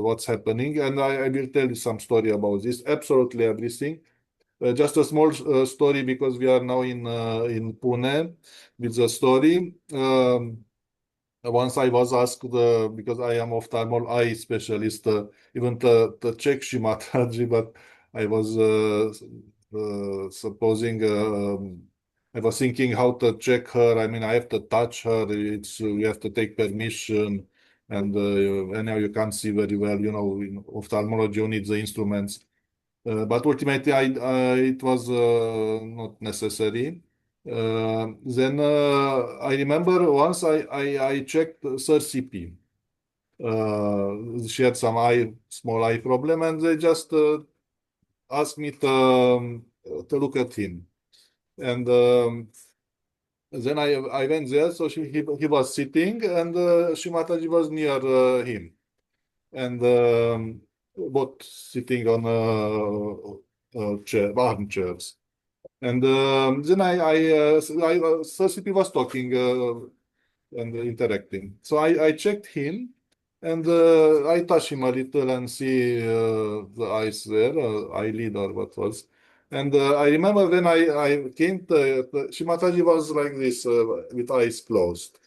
what's happening, and I will tell you some story about this. Absolutely everything. Just a small story because we are now in Pune with the story. Once I was asked because I am ophthalmol eye specialist, even to check Shimataji, but I was supposing I was thinking how to check her. I mean, I have to touch her. It's you have to take permission, and anyhow you can't see very well. You know, in ophthalmology you need the instruments. But ultimately, it was not necessary. Then I remember once I checked Sir CP. She had some small eye problem, and they just asked me to look at him. And then I went there, so he was sitting, and Shimataji was near him, and both sitting on armchairs. And then Sir CP was talking and interacting. So I checked him, and I touched him a little and see the eyes there, eyelid or what was. And I remember when I came Shimataji was like this with eyes closed,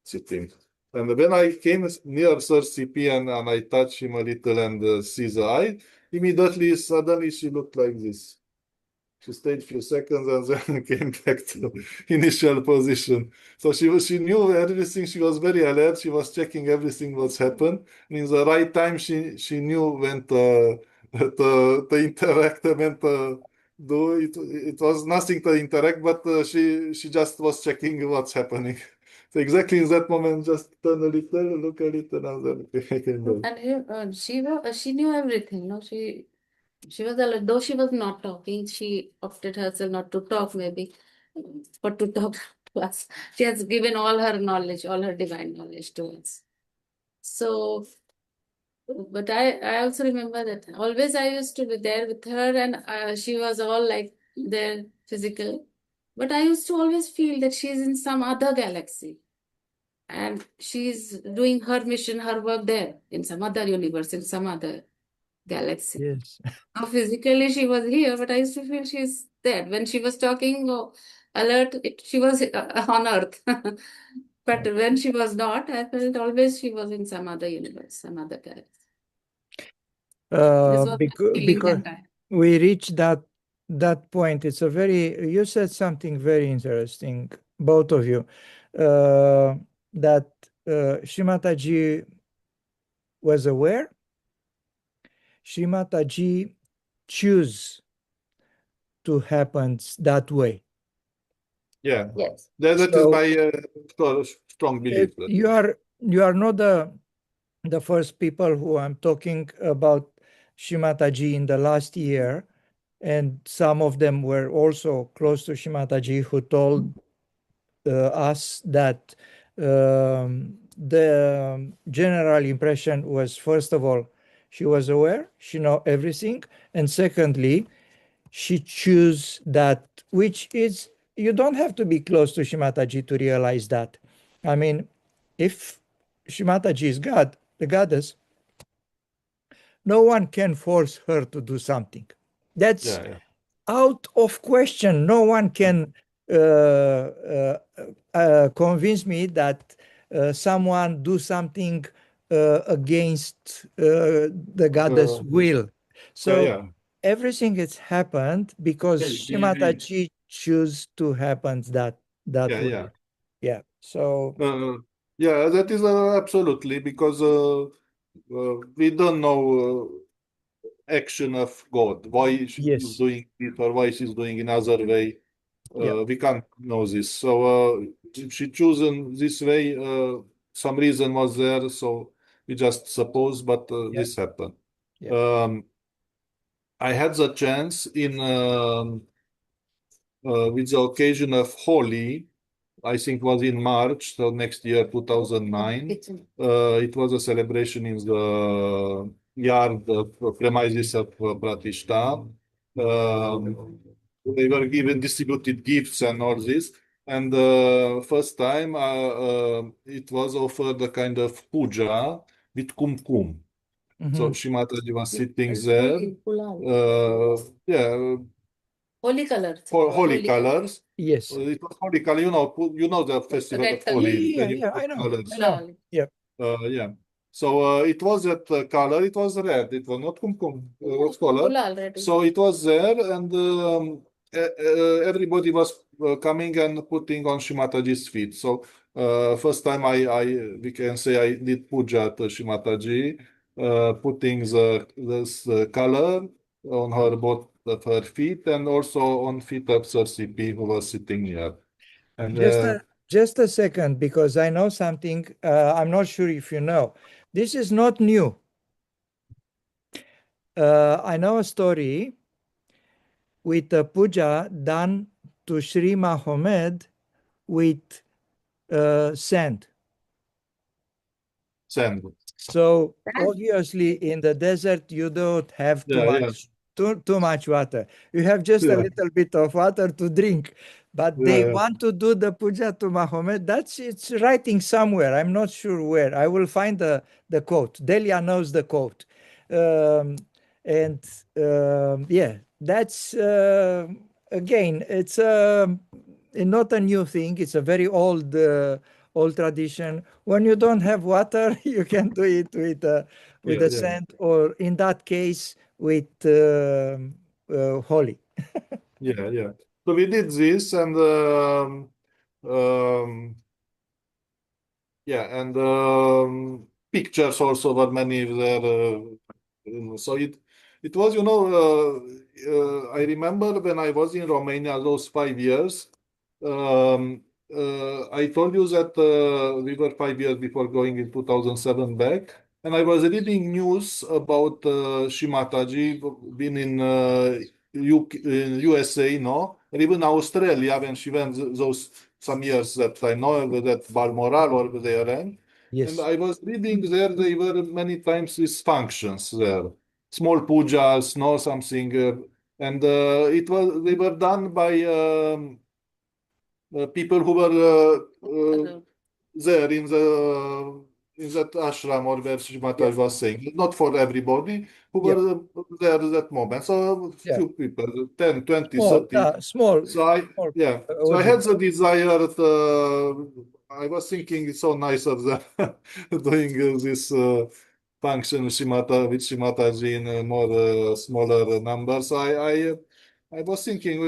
sitting. And when I came near Sir CP and I touched him a little and see the eye, immediately, suddenly she looked like this. She stayed a few seconds and then came back to initial position. So she knew everything. She was very alert. She was checking everything what's happened. And in the right time, she knew when to interact and when to do it. It was nothing to interact, but she just was checking what's happening. So exactly in that moment, just turn a little, look a little, and then came back. And she knew everything. No, she was alert. Though she was not talking, she opted herself not to talk, maybe, but to talk to us. She has given all her knowledge, all her divine knowledge to us. So, but I also remember that always I used to be there with her, and she was all like there physical. But I used to always feel that she's in some other galaxy, and she's doing her mission, her work there in some other universe, in some other galaxy. Yes. Now, physically, she was here, but I used to feel she's there. When she was talking, oh, alert, she was on Earth. But when she was not, I felt always she was in some other universe, some other galaxy. This was my feeling Because that time. we reached that point. It's a very, you said something very interesting, both of you, that Shimataji was aware. Shimataji choose to happen that way. Yeah, Yes. that is So my strong belief. you are not the first people who I'm talking about Shimataji in the last year, and some of them were also close to Shimataji who told us that the general impression was, first of all, she was aware, she know everything, and secondly, she choose that, which is, you don't have to be close to Shimataji to realize that. I mean, if Shimataji is God, the goddess, no one can force her to do something. That's Yeah. out of question. No one can convince me that someone do something against the goddess will. So Yeah. everything has happened because Shimataji choose to happen that way. Yeah. Yeah. So Yeah, that is absolutely because we don't know action of God. Why she is yes. doing it or why she's doing in other way. Yeah. We can't know this. So she chosen this way. Some reason was there, so we just suppose, but Yeah. this happened. Yeah. I had the chance in with the occasion of Holi. I think was in March, so next year, 2009. It was a celebration in the yard of premises of Pratishta. They were given distributed gifts and all this. And first time it was offered a kind of puja with kumkum. So Shrimataji was sitting there. Yeah, Holy colors. for holy colors. Yes. It was holy color. You know the festival Red of Holi. Yeah, when you yeah, put I know. colors. I know. Yep. Yeah. So it was that color. It was red. It was not kumkum. It was color. Already. So it was there, and everybody was coming and putting on Shrimataji's feet. So first time we can say I did puja to Shrimataji, putting this color on her both of her feet and also on feet of Sir CP who was sitting here. And Just a second, because I know something. I'm not sure if you know. This is not new. I know a story with a puja done to Sri Mahomed with sand. sand. So obviously in the desert you don't have too much water. You have just a little bit of water to drink. But they want to do the puja to Mahomet. It's writing somewhere. I'm not sure where. I will find the quote. Delia knows the quote. Yeah, that's again, it's not a new thing. It's a very old tradition. When you don't have water, you can do it with the sand, or in that case with holy. Yeah. So we did this, and pictures also were many there. So it was, I remember when I was in Romania those 5 years. I told you that we were 5 years before going in 2007 back, and I was reading news about Shrimataji being in USA, no, and even Australia when she went those some years that I know that Balmoral or they ran. Yes. And I was reading there, there were many times these functions there, small pujas, no, something, and they were done by people who were there in that ashram or where Shrimataji was saying, not for everybody who were there at that moment. So few people, 10, 20, 30. Small. So I had the desire I was thinking it's so nice of them doing this function with Shrimataji in more smaller numbers. I was thinking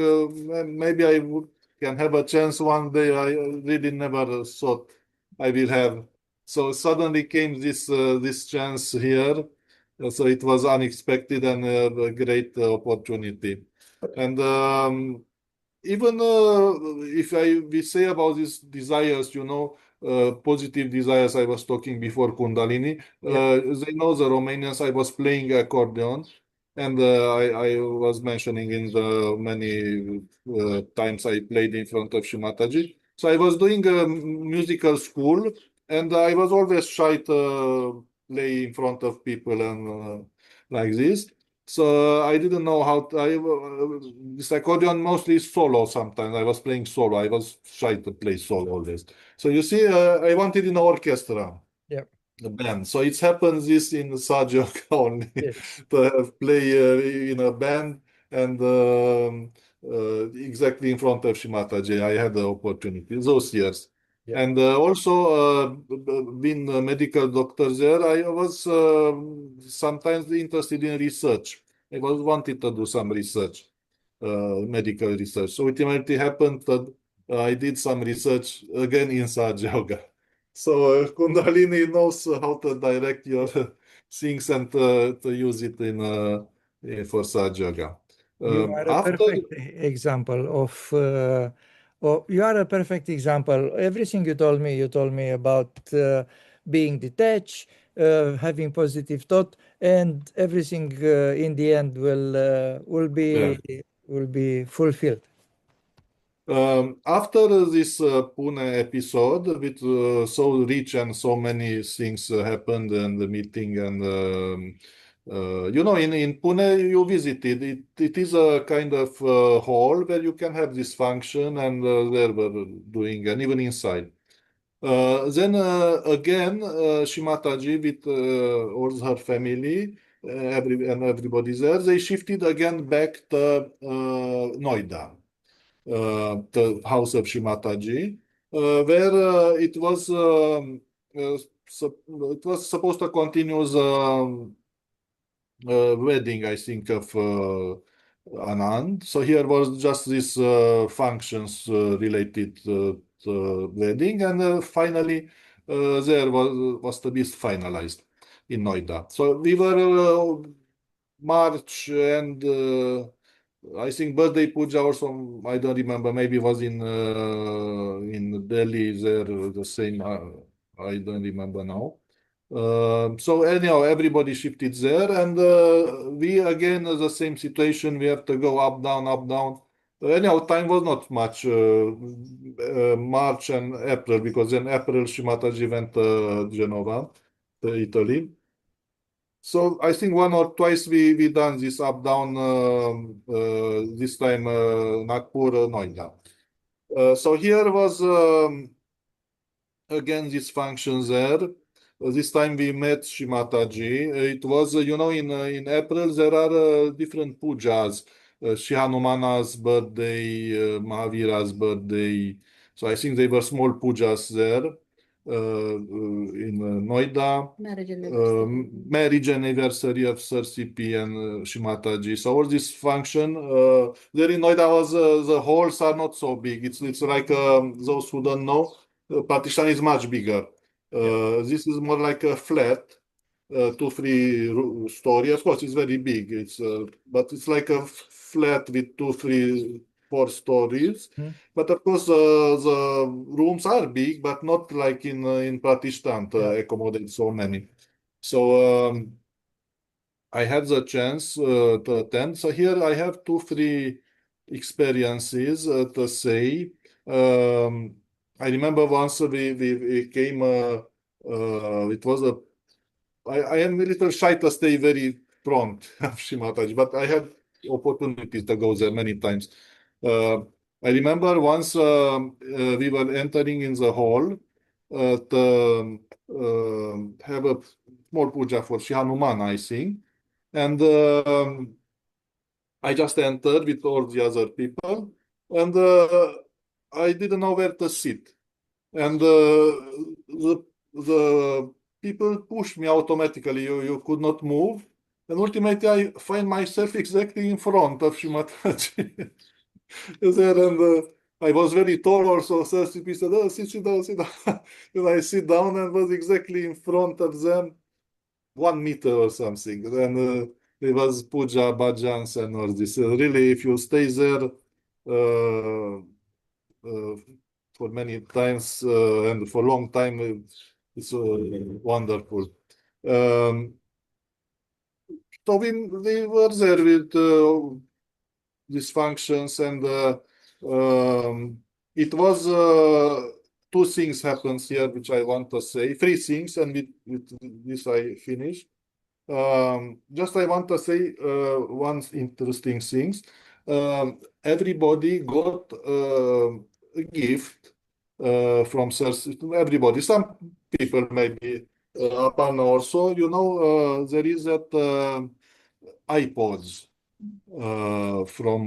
maybe can have a chance one day. I really never thought I will have. So suddenly came this chance here. So it was unexpected and a great opportunity. And even if we say about these desires, positive desires, I was talking before Kundalini. They know the Romanians. I was playing accordion, and I was mentioning in the many times I played in front of Shrimataji. So I was doing a musical school, and I was always shy to play in front of people and like this. So I didn't know how this accordion mostly is solo sometimes. I was playing solo. I was shy to play solo always. So you see, I wanted in orchestra. The band. So it happens this in Sahaja only to play in a band and exactly in front of Shrimataji. I had the opportunity those years. And also being a medical doctor there, I was sometimes interested in research. I was wanted to do some research, medical research. So ultimately happened that I did some research again in Sahaja Yoga. So Kundalini knows how to direct your things and to use it for Sahaja Yoga. You are a perfect example you are a perfect example. Everything you told me about being detached, having positive thought, and everything in the end will be fulfilled. After this Pune episode, with so rich and so many things happened and the meeting and in Pune you visited it is a kind of hall where you can have this function and there were doing and even inside. Then again, Shimataji with all her family, everybody there, they shifted again back to Noida, the house of Shimataji, where it was supposed to continue the wedding, I think, of Anand. So here was just these functions related to wedding, and finally there was to be finalized in Noida. So we were March and I think birthday puja or some, I don't remember, maybe it was in Delhi there the same, I don't remember now. So anyhow, everybody shifted there, and we again the same situation. We have to go up, down, up, down. Anyhow, time was not much. March and April, because in April Shimataji went to Genova, to Italy. So I think one or twice we done this up down. This time Nagpur, Noida. So here was again these functions there. This time we met Shimataji. It was, in April there are different pujas. Shri Hanumana's birthday, Mahavira's birthday. So I think they were small pujas there in Noida. Marriage anniversary of Sir CP and Shimataji. So all this function there in Noida was the halls are not so big. It's like those who don't know, Pakistan is much bigger. This is more like a flat, 2-3 story. Of course, it's very big. But it's like a flat with 2-3-4 stories. But of course, the rooms are big, but not like in Pakistan to accommodate so many. So I had the chance to attend. So here I have 2-3 experiences to say. I remember once we came. It was I am a little shy to stay very front of Shimataji, but I had opportunities to go there many times. I remember once we were entering in the hall to have a small puja for Shri Hanuman, I think, and I just entered with all the other people, and I didn't know where to sit. And the people pushed me automatically. You could not move. And ultimately, I find myself exactly in front of Shimataji. There, and I was very tall also. So he said, "Oh, sit down, sit down." And I sit down and was exactly in front of them, 1 meter or something. And it was puja, bhajans, and all this. Really, if you stay there for many times and for a long time, it's wonderful. So we were there with these functions, and it was 2 things happens here, which I want to say. 3 things, and with this I finish. Just I want to say one interesting thing. Everybody got a gift from everybody. Some people maybe upon also, there is that iPods from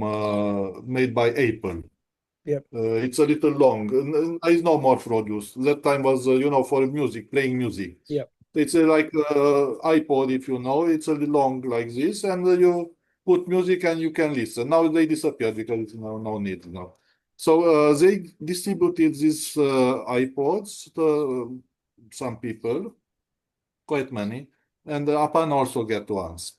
made by Apple. Yep. It's a little long. It's no more produced. That time was, for music, playing music. Yep. It's like iPod, if you know. It's a little long like this, and you put music and you can listen. Now they disappeared because it's no need now. So they distributed these iPods to some people, quite many, and Apan also get ones.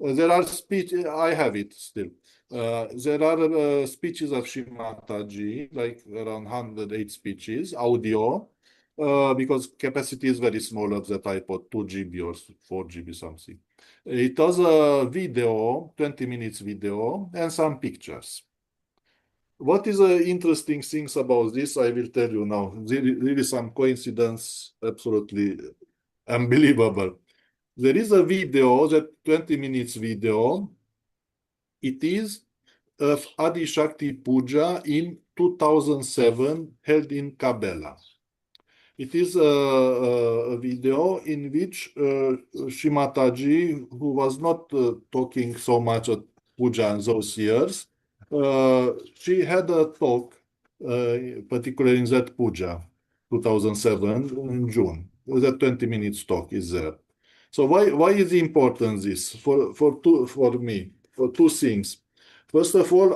There are I have it still. There are speeches of Shimataji, like around 108 speeches, audio, because capacity is very small of that iPod, 2 GB or 4 GB something. It has a video, 20 minutes video, and some pictures. what is the interesting things about this? I will tell you now. Really some coincidence, absolutely unbelievable. There is a video, that 20 minutes video. It is of Adi Shakti Puja in 2007 held in Kabela. It is a video in which Shimataji, who was not talking so much at puja in those years, she had a talk, particularly in that puja, 2007 in June. That 20 minutes talk is there. So why is important this for me for two things. First of all,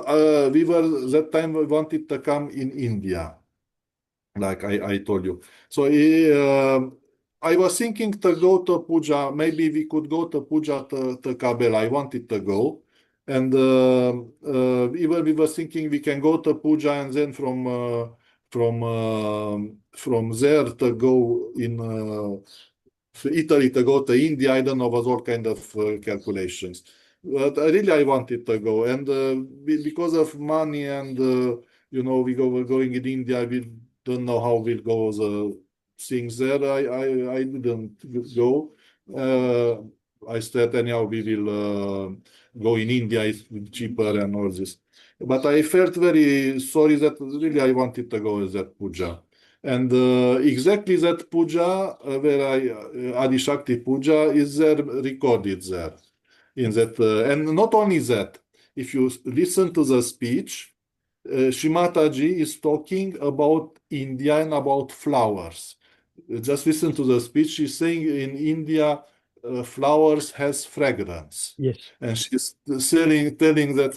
we were that time we wanted to come in India, like I told you. So I was thinking to go to Puja. Maybe we could go to Puja to Kabel. I wanted to go. And even we were thinking we can go to Puja and then from there to go in Italy to go to India. I don't know, was all kind of calculations. But I wanted to go. And because of money and, we're going in India, we don't know how will go the things there. I didn't go. I said anyhow we will go in India. It's cheaper and all this. But I felt very sorry that really I wanted to go as that puja. And exactly that puja where Adi Shakti puja is there recorded there in that. And not only that, if you listen to the speech, Shimataji is talking about India and about flowers. Just listen to the speech. She's saying in India, flowers has fragrance. Yes. And she's telling that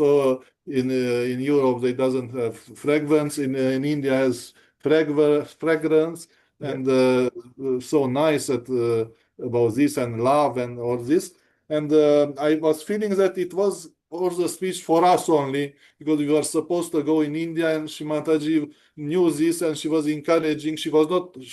in Europe they doesn't have fragrance. In India has fragrance, and so nice about this and love and all this. And I was feeling that it was all the speech for us only, because we were supposed to go in India, and Shimataji knew this and she was encouraging. She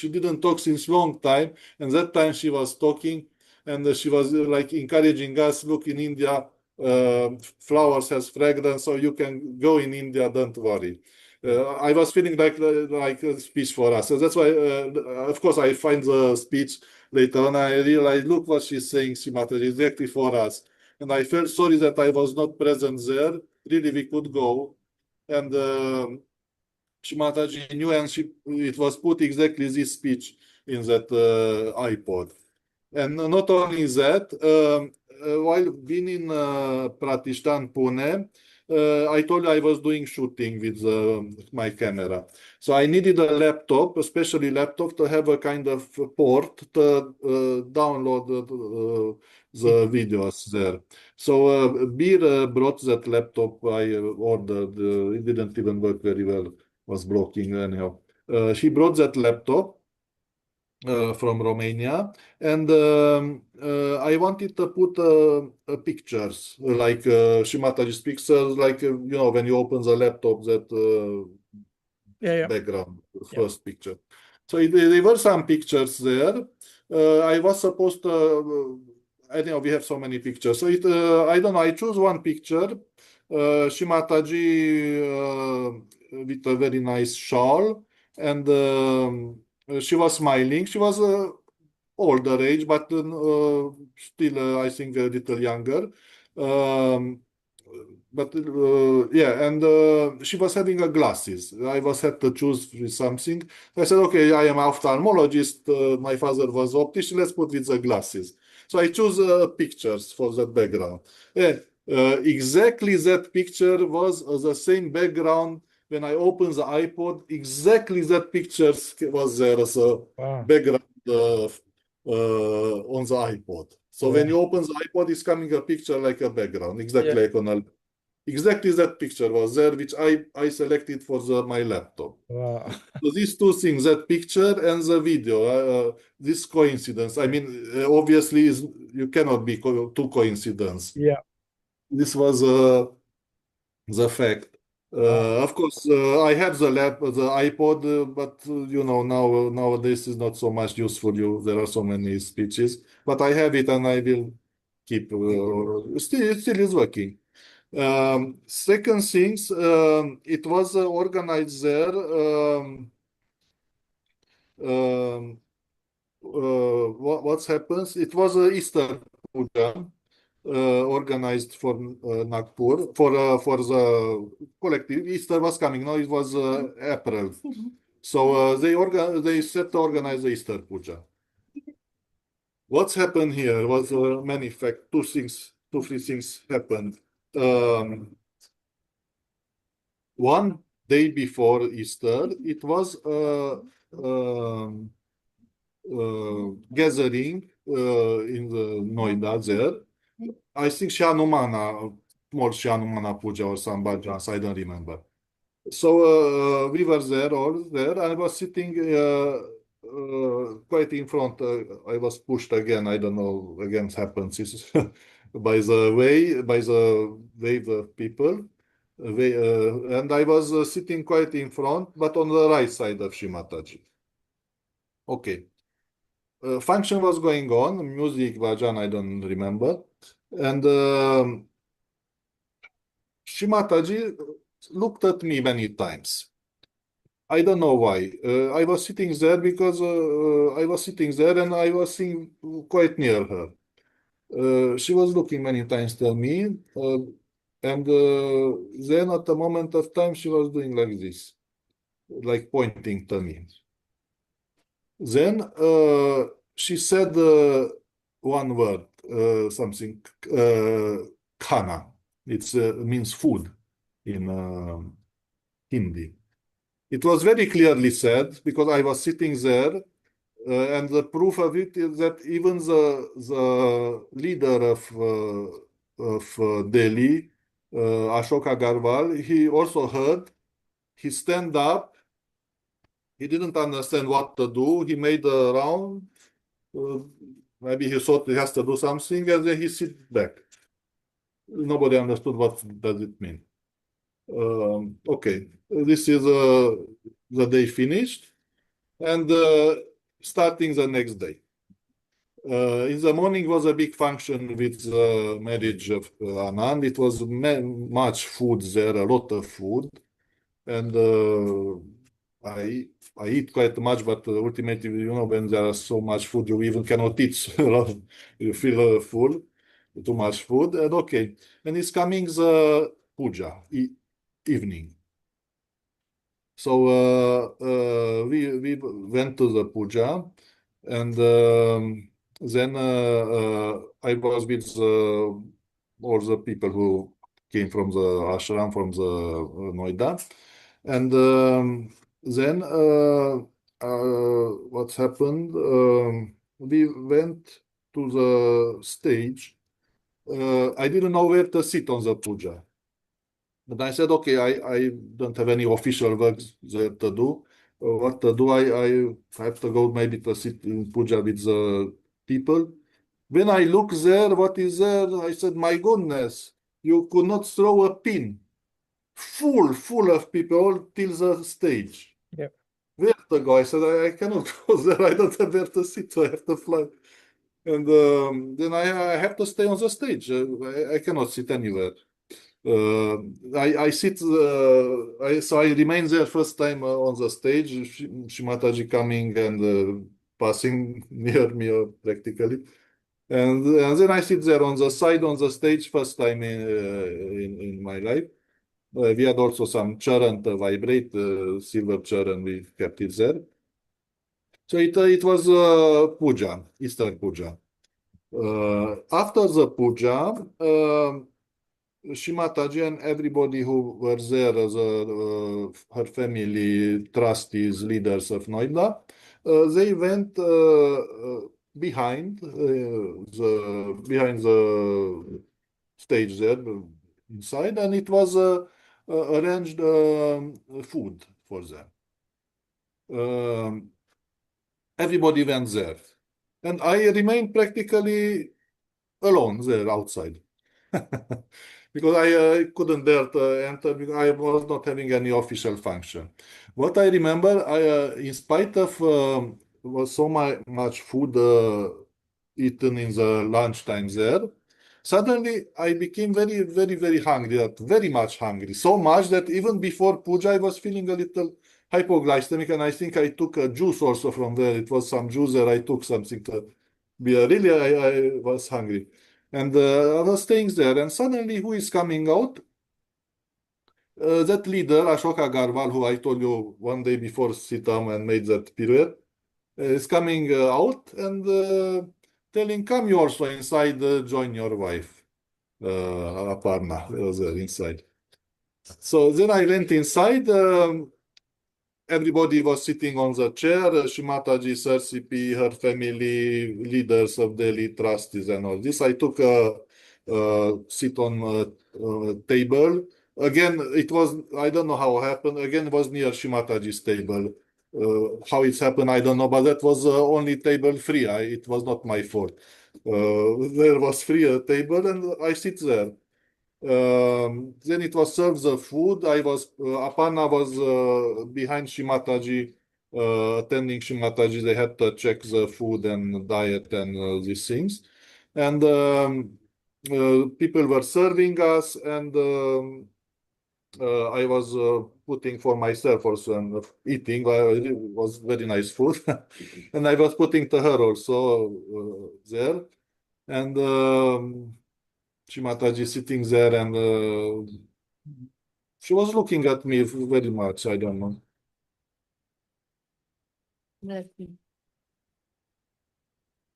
didn't talk since long time, and that time she was talking, and she was like encouraging us, look, in India, flowers has fragrance, so you can go in India, don't worry. I was feeling like a speech for us. So that's why, of course, I find the speech later on. I realized, look what she's saying, Shimataji, exactly for us. And I felt sorry that I was not present there. Really, we could go. And Shimataji knew, and it was put exactly this speech in that iPod. And not only that, while being in Pratishthan, Pune, I told you I was doing shooting with my camera. So I needed a laptop, especially laptop, to have a kind of port to download the videos there. So Bir brought that laptop I ordered. It didn't even work very well, was blocking anyhow. She brought that laptop from Romania, and I wanted to put pictures, like Shimataji's pictures, like when you open the laptop, that background, first picture. So there were some pictures there. I was supposed to. I think we have so many pictures. So I don't know. I choose one picture. Shimataji with a very nice shawl, and she was smiling. She was older age, but still, I think, a little younger. But yeah, and she was having glasses. I had to choose with something. I said, okay, I am ophthalmologist. My father was optician. Let's put with the glasses. So I choose pictures for that background. Yeah, exactly that picture was the same background. When I opened the iPod, exactly that picture was there as a background on the iPod. So when you open the iPod, it's coming a picture like a background, exactly like on a. Exactly that picture was there, which I selected for my laptop. Wow. So these two things, that picture and the video, this coincidence. I mean, obviously, you cannot be two coincidence. Yeah. This was the fact. Of course, I have the iPod, but nowadays is not so much useful. There are so many speeches, but I have it and I will keep. Still, it still is working. Second things, it was organized there. What happens? It was Easter puja organized for Nagpur for the collective. Easter was coming. No, it was April. So they set to organize the Easter puja. What's happened here was many fact. Two, three things happened. One day before Easter, it was gathering in the Noida there. I think Shanumana, more Shanumana Puja or some bhajans, I don't remember. So we were there, all there. I was sitting quite in front. I was pushed again. I don't know. Again, happens by the wave of people. And I was sitting quite in front, but on the right side of Shimataji. Okay. Function was going on, music, bhajan, I don't remember. And Shimataji looked at me many times. I don't know why. I was sitting there because I was sitting there and I was sitting quite near her. She was looking many times at me, and then at the moment of time she was doing like this, like pointing to me. Then she said one word, something, khana. It means food in Hindi. It was very clearly said because I was sitting there, and the proof of it is that even the leader of Delhi, Ashok Agarwal, he also heard. He stand up. He didn't understand what to do. He made a round. Maybe he thought he has to do something, and then he sit back. Nobody understood what does it mean. Okay, this is the day finished, and starting the next day. In the morning was a big function with the marriage of Anand. It was much food there, a lot of food, and I eat quite much, but ultimately, when there is so much food, you even cannot eat. You feel full, too much food, and okay. And it's coming the puja evening. So we went to the puja, and then I was with all the people who came from the ashram, from the Noida, and then what happened? We went to the stage. I didn't know where to sit on the puja. But I said, okay, I don't have any official work there to do. What to do? I have to go maybe to sit in puja with the people. When I look there, what is there? I said, my goodness, you could not throw a pin. Full of people till the stage. Yeah. Where to go? I said, I cannot go there. I don't have where to sit, so I have to fly. And then I have to stay on the stage. I cannot sit anywhere. I sit, so I remain there first time on the stage, Shimataji coming and passing near me practically. And then I sit there on the side on the stage first time in my life. We had also some charan to vibrate, silver charan, we kept it there. So it was puja, Easter puja. After the puja, Shimataji and everybody who were there as her family, trustees, leaders of Noida, they went behind the stage there inside, and it was arranged food for them. Everybody went there, and I remained practically alone there outside. Because I couldn't bear to enter because I was not having any official function. What I remember, in spite of was so much food eaten in the lunchtime there, Suddenly, I became very, very, very hungry, very much hungry. So much that even before puja, I was feeling a little hypoglycemic, and I think I took a juice also from there. It was some juice that I took something to be really, I was hungry. And I was staying there, and suddenly, who is coming out? That leader, Ashoka Garwal, who I told you one day before Sitam and made that pirouette, is coming out and telling, come you also inside, join your wife, Aparna, was there inside. So then I went inside. Everybody was sitting on the chair. Shimataji, Sir CP, her family, leaders of Delhi, trustees, and all this. I took a seat on a table. Again, it was, I don't know how it happened. Again, it was near Shimataji's table. How it happened, I don't know, but that was only table free. It was not my fault. There was free a table, and I sit there. Then it was served the food. Apana was behind Shimataji, attending Shimataji. They had to check the food and diet and these things. And people were serving us, and I was putting for myself also and eating. It was very nice food. And I was putting to her also there. And Shimataji sitting there, and she was looking at me very much. I don't know.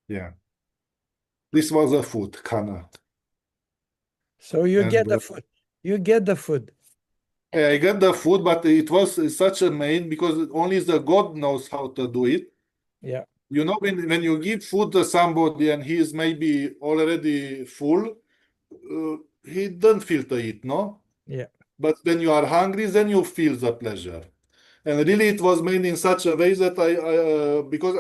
Yeah. This was a food, Kana. So you And get the food. You get the food. I got the food, but it was such a main because only the God knows how to do it. Yeah. You know, when you give food to somebody and he is maybe already full, he doesn't feel to eat, no? Yeah. But when you are hungry, then you feel the pleasure. And really, it was made in such a way that because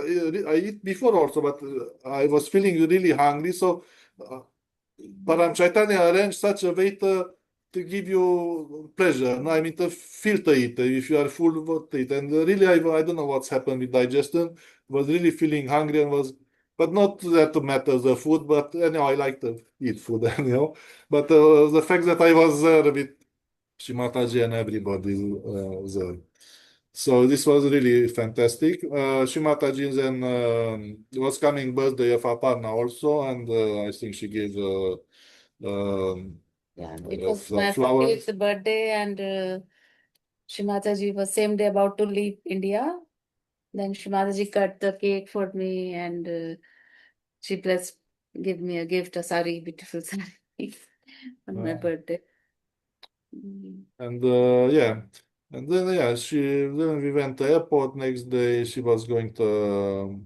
I eat before also, but I was feeling really hungry. So Param Chaitanya arranged such a way to give you pleasure. No, I mean to feel to eat. If you are full, what to eat. And really, I don't know what's happened with digestion. Was really feeling hungry and was, but not that matters the food. But anyhow, I like to eat food, anyhow. But the fact that I was there with Shimataji and everybody there. So this was really fantastic. Shimataji then was coming birthday of Aparna also, and I think she gave Yeah, it was my flowers. 48th birthday, and Shimataji was same day about to leave India. Then Shimataji cut the cake for me, and she blessed, give me a gift, a sari, beautiful sari, on my birthday. And yeah, and then yeah, then we went to airport next day. She was going to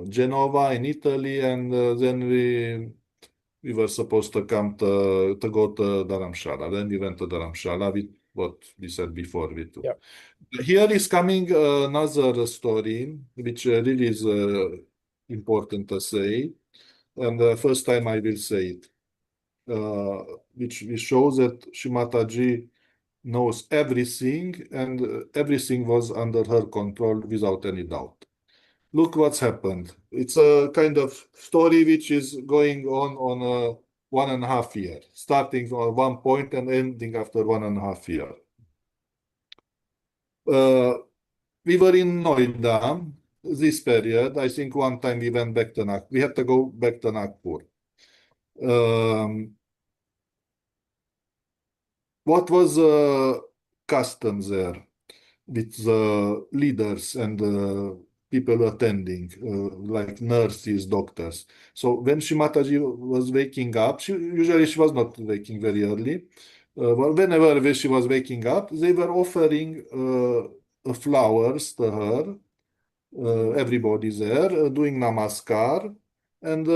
Genova in Italy, and then we were supposed to come to go to Dharamshala. Then we went to Dharamshala with what we said before. Yeah. Here is coming another story, which really is important to say, and the first time I will say it, which shows that Shimataji knows everything, and everything was under her control without any doubt. Look what's happened. It's a kind of story which is going on 1.5 year, starting on one point and ending after 1.5 year. We were in Noida this period. I think one time we went back to Nagpur. We had to go back to Nagpur. What was custom there with the leaders and people attending, like nurses, doctors? So when Shimataji was waking up, usually she was not waking very early. But whenever she was waking up, they were offering flowers to her. Everybody there doing namaskar. And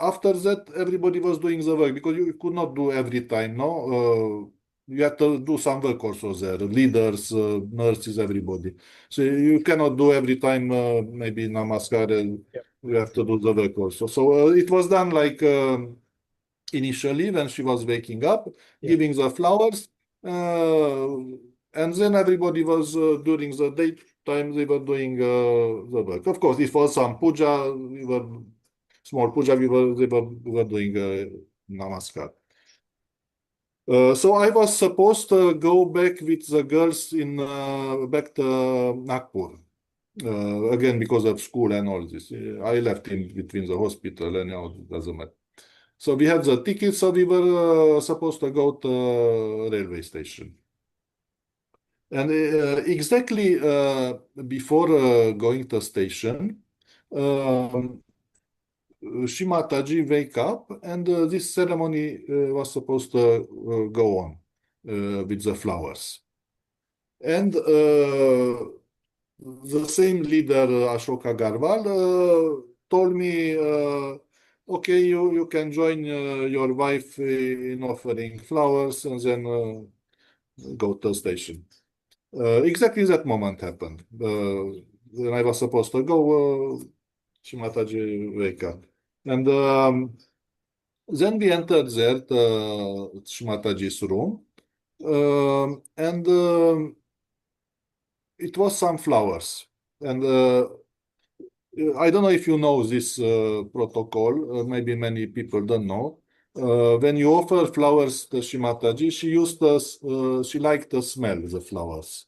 after that, everybody was doing the work because you could not do every time, no? You had to do some work also there, leaders, nurses, everybody. So you cannot do every time, maybe namaskar, and Yeah. you have to do the work also. So it was done like initially when she was waking up, Yeah. giving the flowers, and then everybody was during the daytime they were doing the work. Of course, it was some puja. small puja, we were doing namaskar. So I was supposed to go back with the girls in back to Nagpur. Again, because of school and all this. I left in between the hospital and it doesn't matter. So we had the tickets, so we were supposed to go to railway station. And exactly before going to station, Shimataji wake up and this ceremony was supposed to go on with the flowers. And the same leader, Ashoka Garwal, told me, okay, you can join your wife in offering flowers and then go to the station. Exactly that moment happened. When I was supposed to go, Shimataji wake up. And then we entered there to Shimataji's room. And it was some flowers. And I don't know if you know this protocol. Maybe many people don't know. When you offer flowers to Shimataji, she liked to smell the flowers.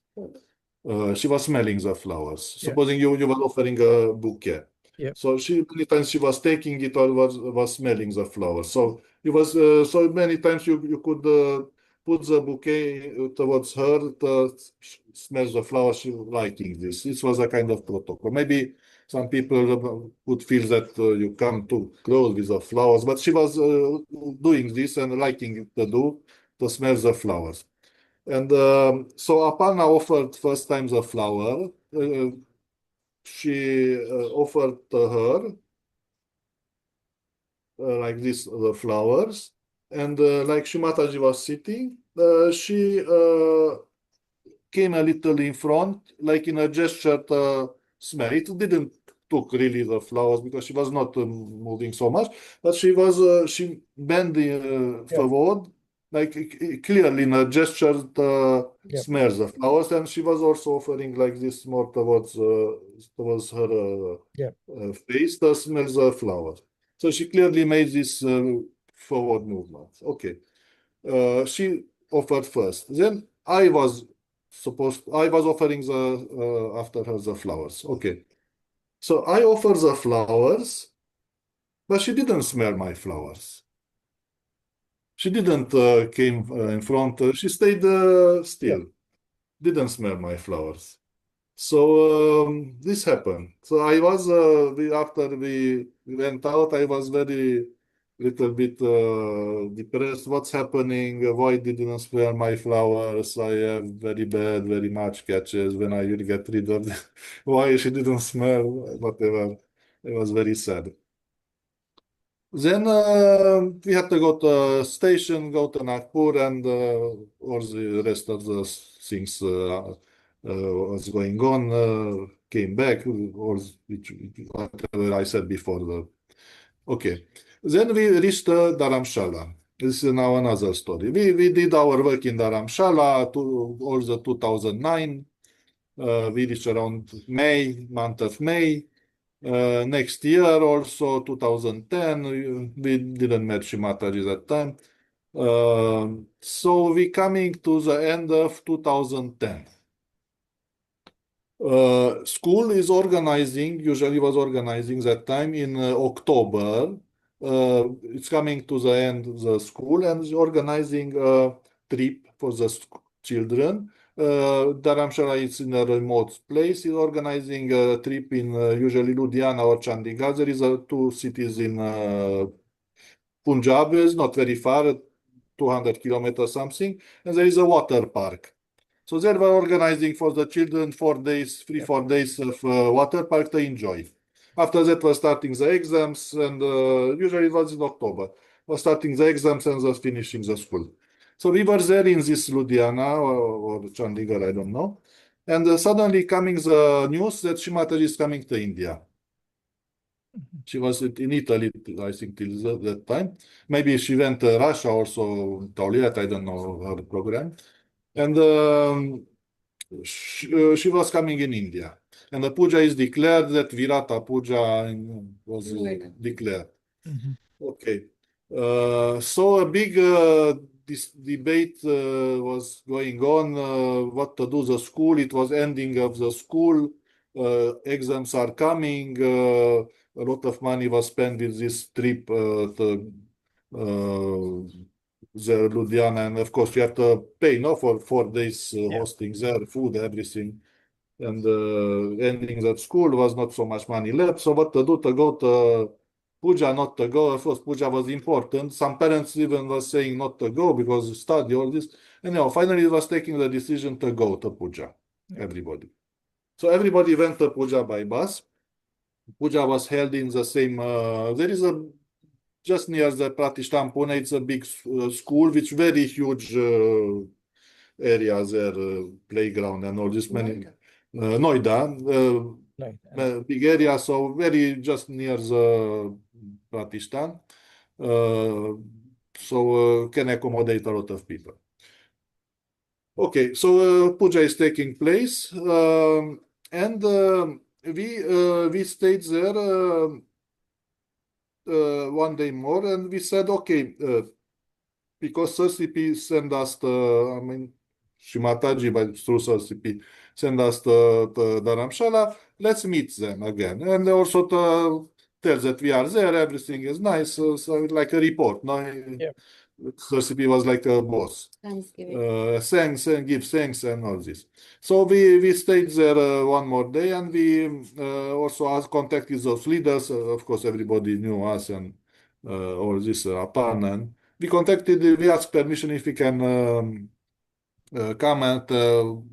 She was smelling the flowers. Yeah. Supposing you were offering a bouquet. Yeah. So many times she was taking it or was smelling the flowers. So it was so many times you could put the bouquet towards her to smell the flowers, she liking this. This was a kind of protocol. Maybe some people would feel that you come too close with the flowers, but she was doing this and liking it to smell the flowers. And so Aparna offered first time the flower. She offered to her like this the flowers, and like Shimataji was sitting, she came a little in front, like in a gesture to smell. It didn't took really the flowers because she was not moving so much, but she bent forward, like clearly in a gesture to smell the flowers, and she was also offering like this more towards her face to smell the flowers. So she clearly made this forward movement. Okay, she offered first. Then I was offering the after her the flowers. Okay, so I offer the flowers, but she didn't smell my flowers. She didn't came in front. She stayed still. Didn't smell my flowers. So this happened. So I was after we went out, I was very little bit depressed. What's happening? Why didn't smell my flowers? I have very bad, very much catches when I will get rid of them. Why she didn't smell? Whatever. It was very sad. Then we had to go to station, go to Nagpur, and all the rest of the things was going on. Came back, or whatever I said before. Okay. Then we reached Dharamshala. This is now another story. We did our work in Dharamshala all the 2009. We reached around month of May. Next year also 2010, we didn't meet Shimataji that time. So we coming to the end of 2010. School is organizing, usually was organizing that time in October. It's coming to the end of the school and is organizing a trip for the children. Dharamshala is in a remote place. Is organizing a trip in usually Ludhiana or Chandigarh. There is two cities in Punjab, is not very far, 200 kilometers something, and there is a water park. So they were organizing for the children 4 days, 4 days of water park to enjoy. After that was starting the exams, and usually it was in October. Was starting the exams and was finishing the school. So we were there in this Ludhiana or Chandigarh, I don't know. And suddenly coming the news that Shimataji is coming to India. She was in Italy, I think, till that time. Maybe she went to Russia also, Tauliat, I don't know her program. And she was coming in India. And the puja is declared, that Virata puja was declared. Okay. So a big this debate was going on, what to do the school. It was ending of the school. Exams are coming. A lot of money was spent with this trip to the Ljubljana, and of course you have to pay, no, for 4 days hosting there, food, everything. And ending that school was not so much money left. So what to do, to go to puja, not to go? Of course, puja was important. Some parents even was saying not to go because study all this. And finally it was taking the decision to go to puja. Everybody. So everybody went to puja by bus. Puja was held in the same. There is a just near the Pratishthan Pune. It's a big school with very huge areas there, playground and all this. Many. Noida, big area, so very just near the Pratishthan, so can accommodate a lot of people. Okay, so puja is taking place, and we stayed there one day more, and we said, okay, because SRCP sent us the, I mean, Shimataji by through SRCP send us to Dharamshala, let's meet them again. And also to tell that we are there, everything is nice, so like a report. No? SRCP was like a boss. Thanks and give thanks and all this. So we stayed there one more day, and we also contacted those leaders. Of course, everybody knew us and all this PAUN. And we asked permission if we can come and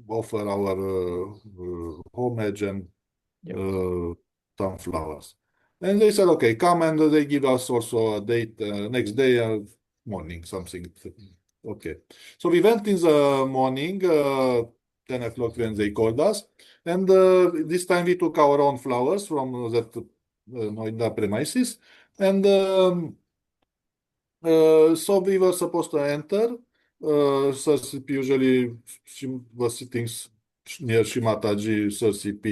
offer our homage and some flowers. And they said, okay, come, and they give us also a date next day, morning, something. Okay. So we went in the morning, 10 o'clock when they called us. And this time we took our own flowers from that Noida premises. And so we were supposed to enter. SRCP usually was sitting near Shimataji, SRCP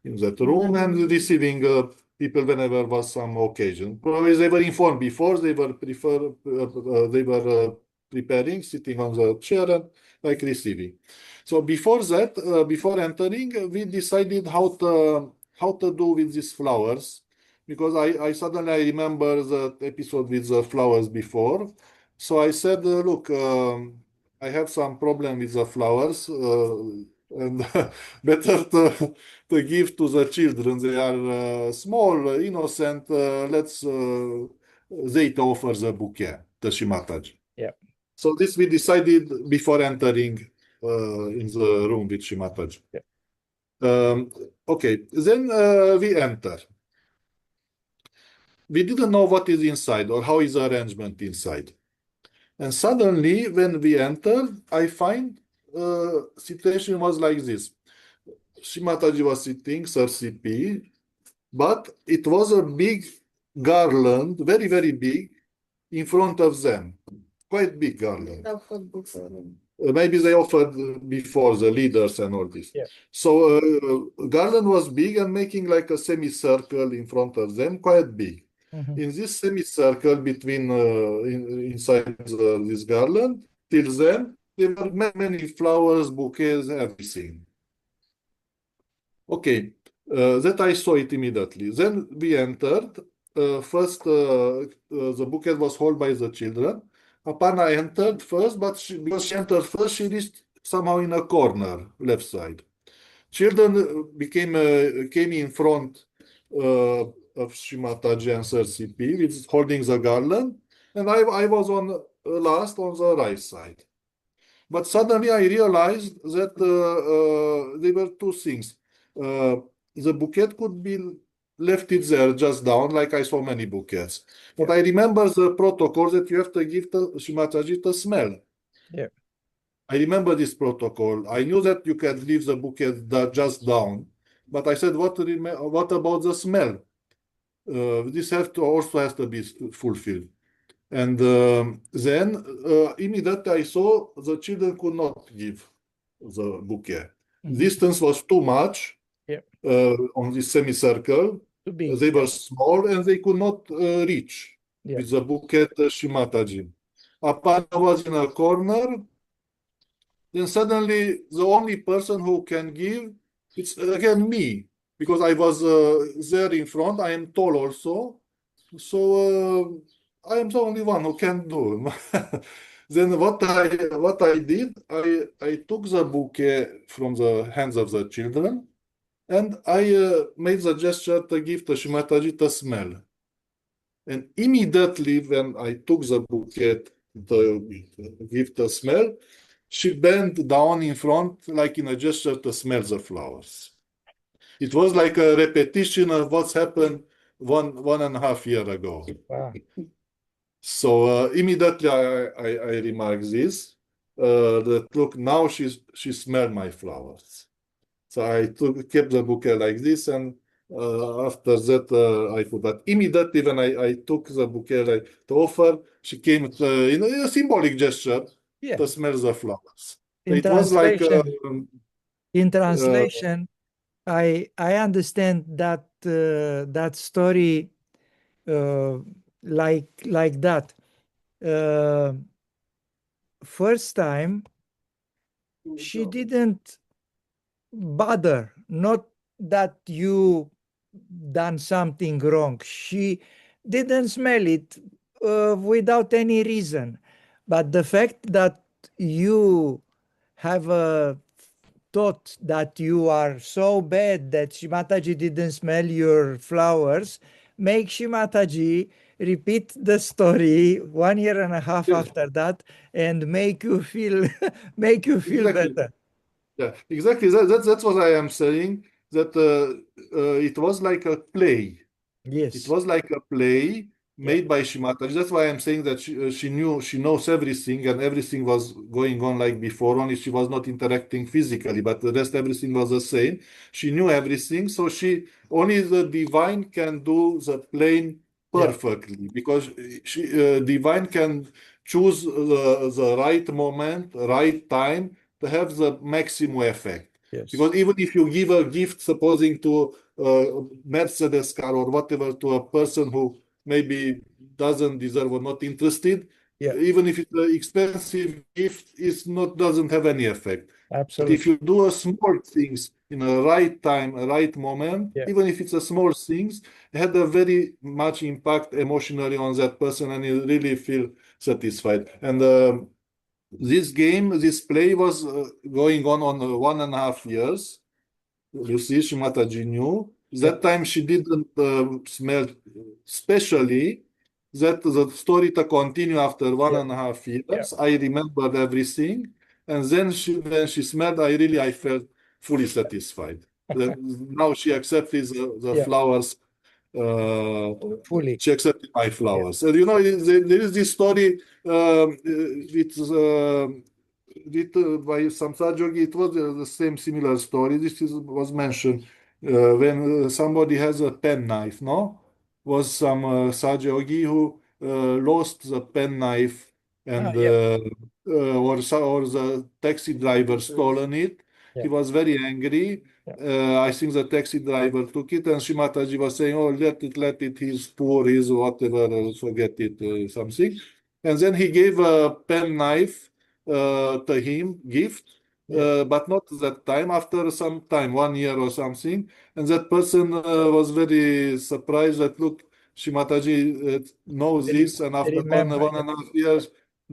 in that room and receiving people whenever was some occasion. Probably they were informed before, they were preparing, sitting on the chair and like receiving. So before that, before entering, we decided how to do with these flowers, because I suddenly remember the episode with the flowers before. So I said, look, I have some problem with the flowers, and better to give to the children. They are small, innocent. Let's they to offer the bouquet, the Shimataji. So this we decided before entering in the room with Shimataji. Okay, then we enter. We didn't know what is inside or how is the arrangement inside. And suddenly, when we entered, I find situation was like this. Shimataji was sitting, SRCP, but it was a big garland, very, very big, in front of them. Quite big garland. Maybe they offered before the leaders and all this. So garland was big and making like a semicircle in front of them, quite big. In this semicircle between inside this garland, till then there were many flowers, bouquets, everything. Okay, that I saw it immediately. Then we entered. First, the bouquet was held by the children. Apana entered first, but because she entered first, she reached somehow in a corner, left side. Children came in front of Shimataji and SRCP, which is holding the garland, and I was on last on the right side. But suddenly I realized that there were two things. The bouquet could be left it there just down, like I saw many bouquets. But I remember the protocol that you have to give to Shimataji to smell. I remember this protocol. I knew that you can leave the bouquet just down, but I said, what about the smell? This also has to be fulfilled. And then immediately I saw the children could not give the bouquet. Distance was too much Yeah. on this semicircle. Too big. They were Yeah. small and they could not reach Yeah. with the bouquet Shimataji. Apana was in a corner. Then suddenly the only person who can give, it's again me, because I was there in front. I am tall also. So I am the only one who can do. Then what I did, I took the bouquet from the hands of the children and I made the gesture to give the Shimataji to smell. And immediately when I took the bouquet to give the smell, she bent down in front like in a gesture to smell the flowers. It was like a repetition of what's happened 1.5 years ago. Wow. So immediately I remarked this, that look, now she smelled my flowers. So I kept the bouquet like this, and after that I put that. Immediately when I took the bouquet like, to offer, she came in a symbolic gesture Yeah. to smell the flowers. In It was like translation, in translation, I understand that that story like that. First time she didn't bother, not that you done something wrong. She didn't smell it without any reason. But the fact that you have a thought that you are so bad that Shimataji didn't smell your flowers makes Shimataji repeat the story 1.5 years yes, after that and make you feel make you feel exactly. better. Yeah, exactly. That's what I am saying. That it was like a play. It Yes. was like a play Yeah. made by Shimata. That's why I'm saying that she knows everything and everything was going on like before. Only she was not interacting physically, but the rest everything was the same. She knew everything, so she only the divine can do the plane Yeah. perfectly because divine can choose the right moment, right time to have the maximum effect. Yes. Because even if you give a gift, supposing to Mercedes car or whatever to a person who maybe doesn't deserve or not interested, Yeah. even if it's an expensive gift, it's not doesn't have any effect. But if Absolutely. you do a small things in a right time, a right moment, Yeah. even if it's a small things, it had a very much impact emotionally on that person, and you really feel satisfied. And this play was going on 1.5 years. You see, Shimataji knew. Yeah. That time she didn't smell, especially that the story to continue after one Yeah. and a half Yeah. years. I remembered everything. And then when she smelled, I felt fully satisfied. Now she accepted the Yeah. flowers. Fully. She accepted my Yeah. flowers. And you know, there is this story. It's written by some Sahaja. It was the same similar story. Was mentioned when somebody has a pen knife. No, was some Sahaja yogi who lost the pen knife and Yeah. or the taxi driver stolen it. Yeah. He was very angry. Yeah. I think the taxi driver took it, and Shimataji was saying, "Oh, let it. He's poor. He's whatever. Forget it. Something." And then he gave a pen knife to him, gift, Yeah. but not that time, after some time, 1 year or something. And that person was very surprised that, look, Shimataji knows this, and after Remember. one and a half years,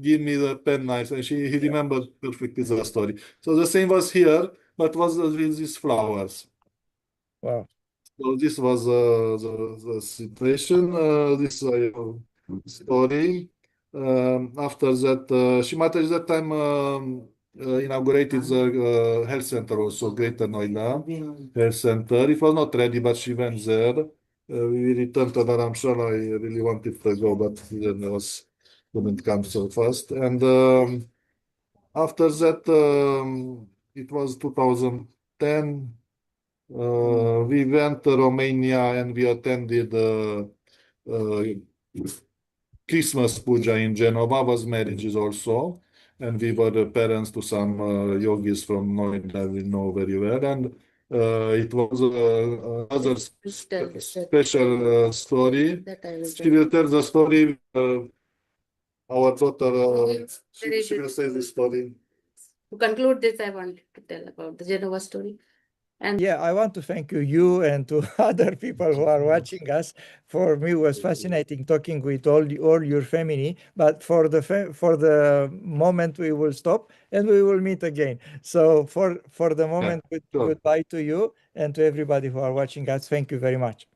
give me the pen knife. And he Yeah. remembered perfectly the story. So the same was here, but was with these flowers. Wow. So this was the situation, this story. After that, Shimata at that time inaugurated the health center also, Greater Noida Health Center. It was not ready, but she went there. We returned to Daramshala. I really wanted to go, but then it couldn't come so fast. And after that, it was 2010. We went to Romania and we attended uh, Christmas puja in Genova, was marriages also. and we were the parents to some yogis from Noida we know very well. And it was another special story. That I will She tell. will tell the story. Our daughter, Very she good. will say the story. To conclude this, I want to tell about the Genova story. And Yeah, I want to thank you and to other people who are watching us. For me, it was fascinating talking with all your family. But for the moment, we will stop and we will meet again. So for the moment, sure. goodbye to you and to everybody who are watching us. Thank you very much.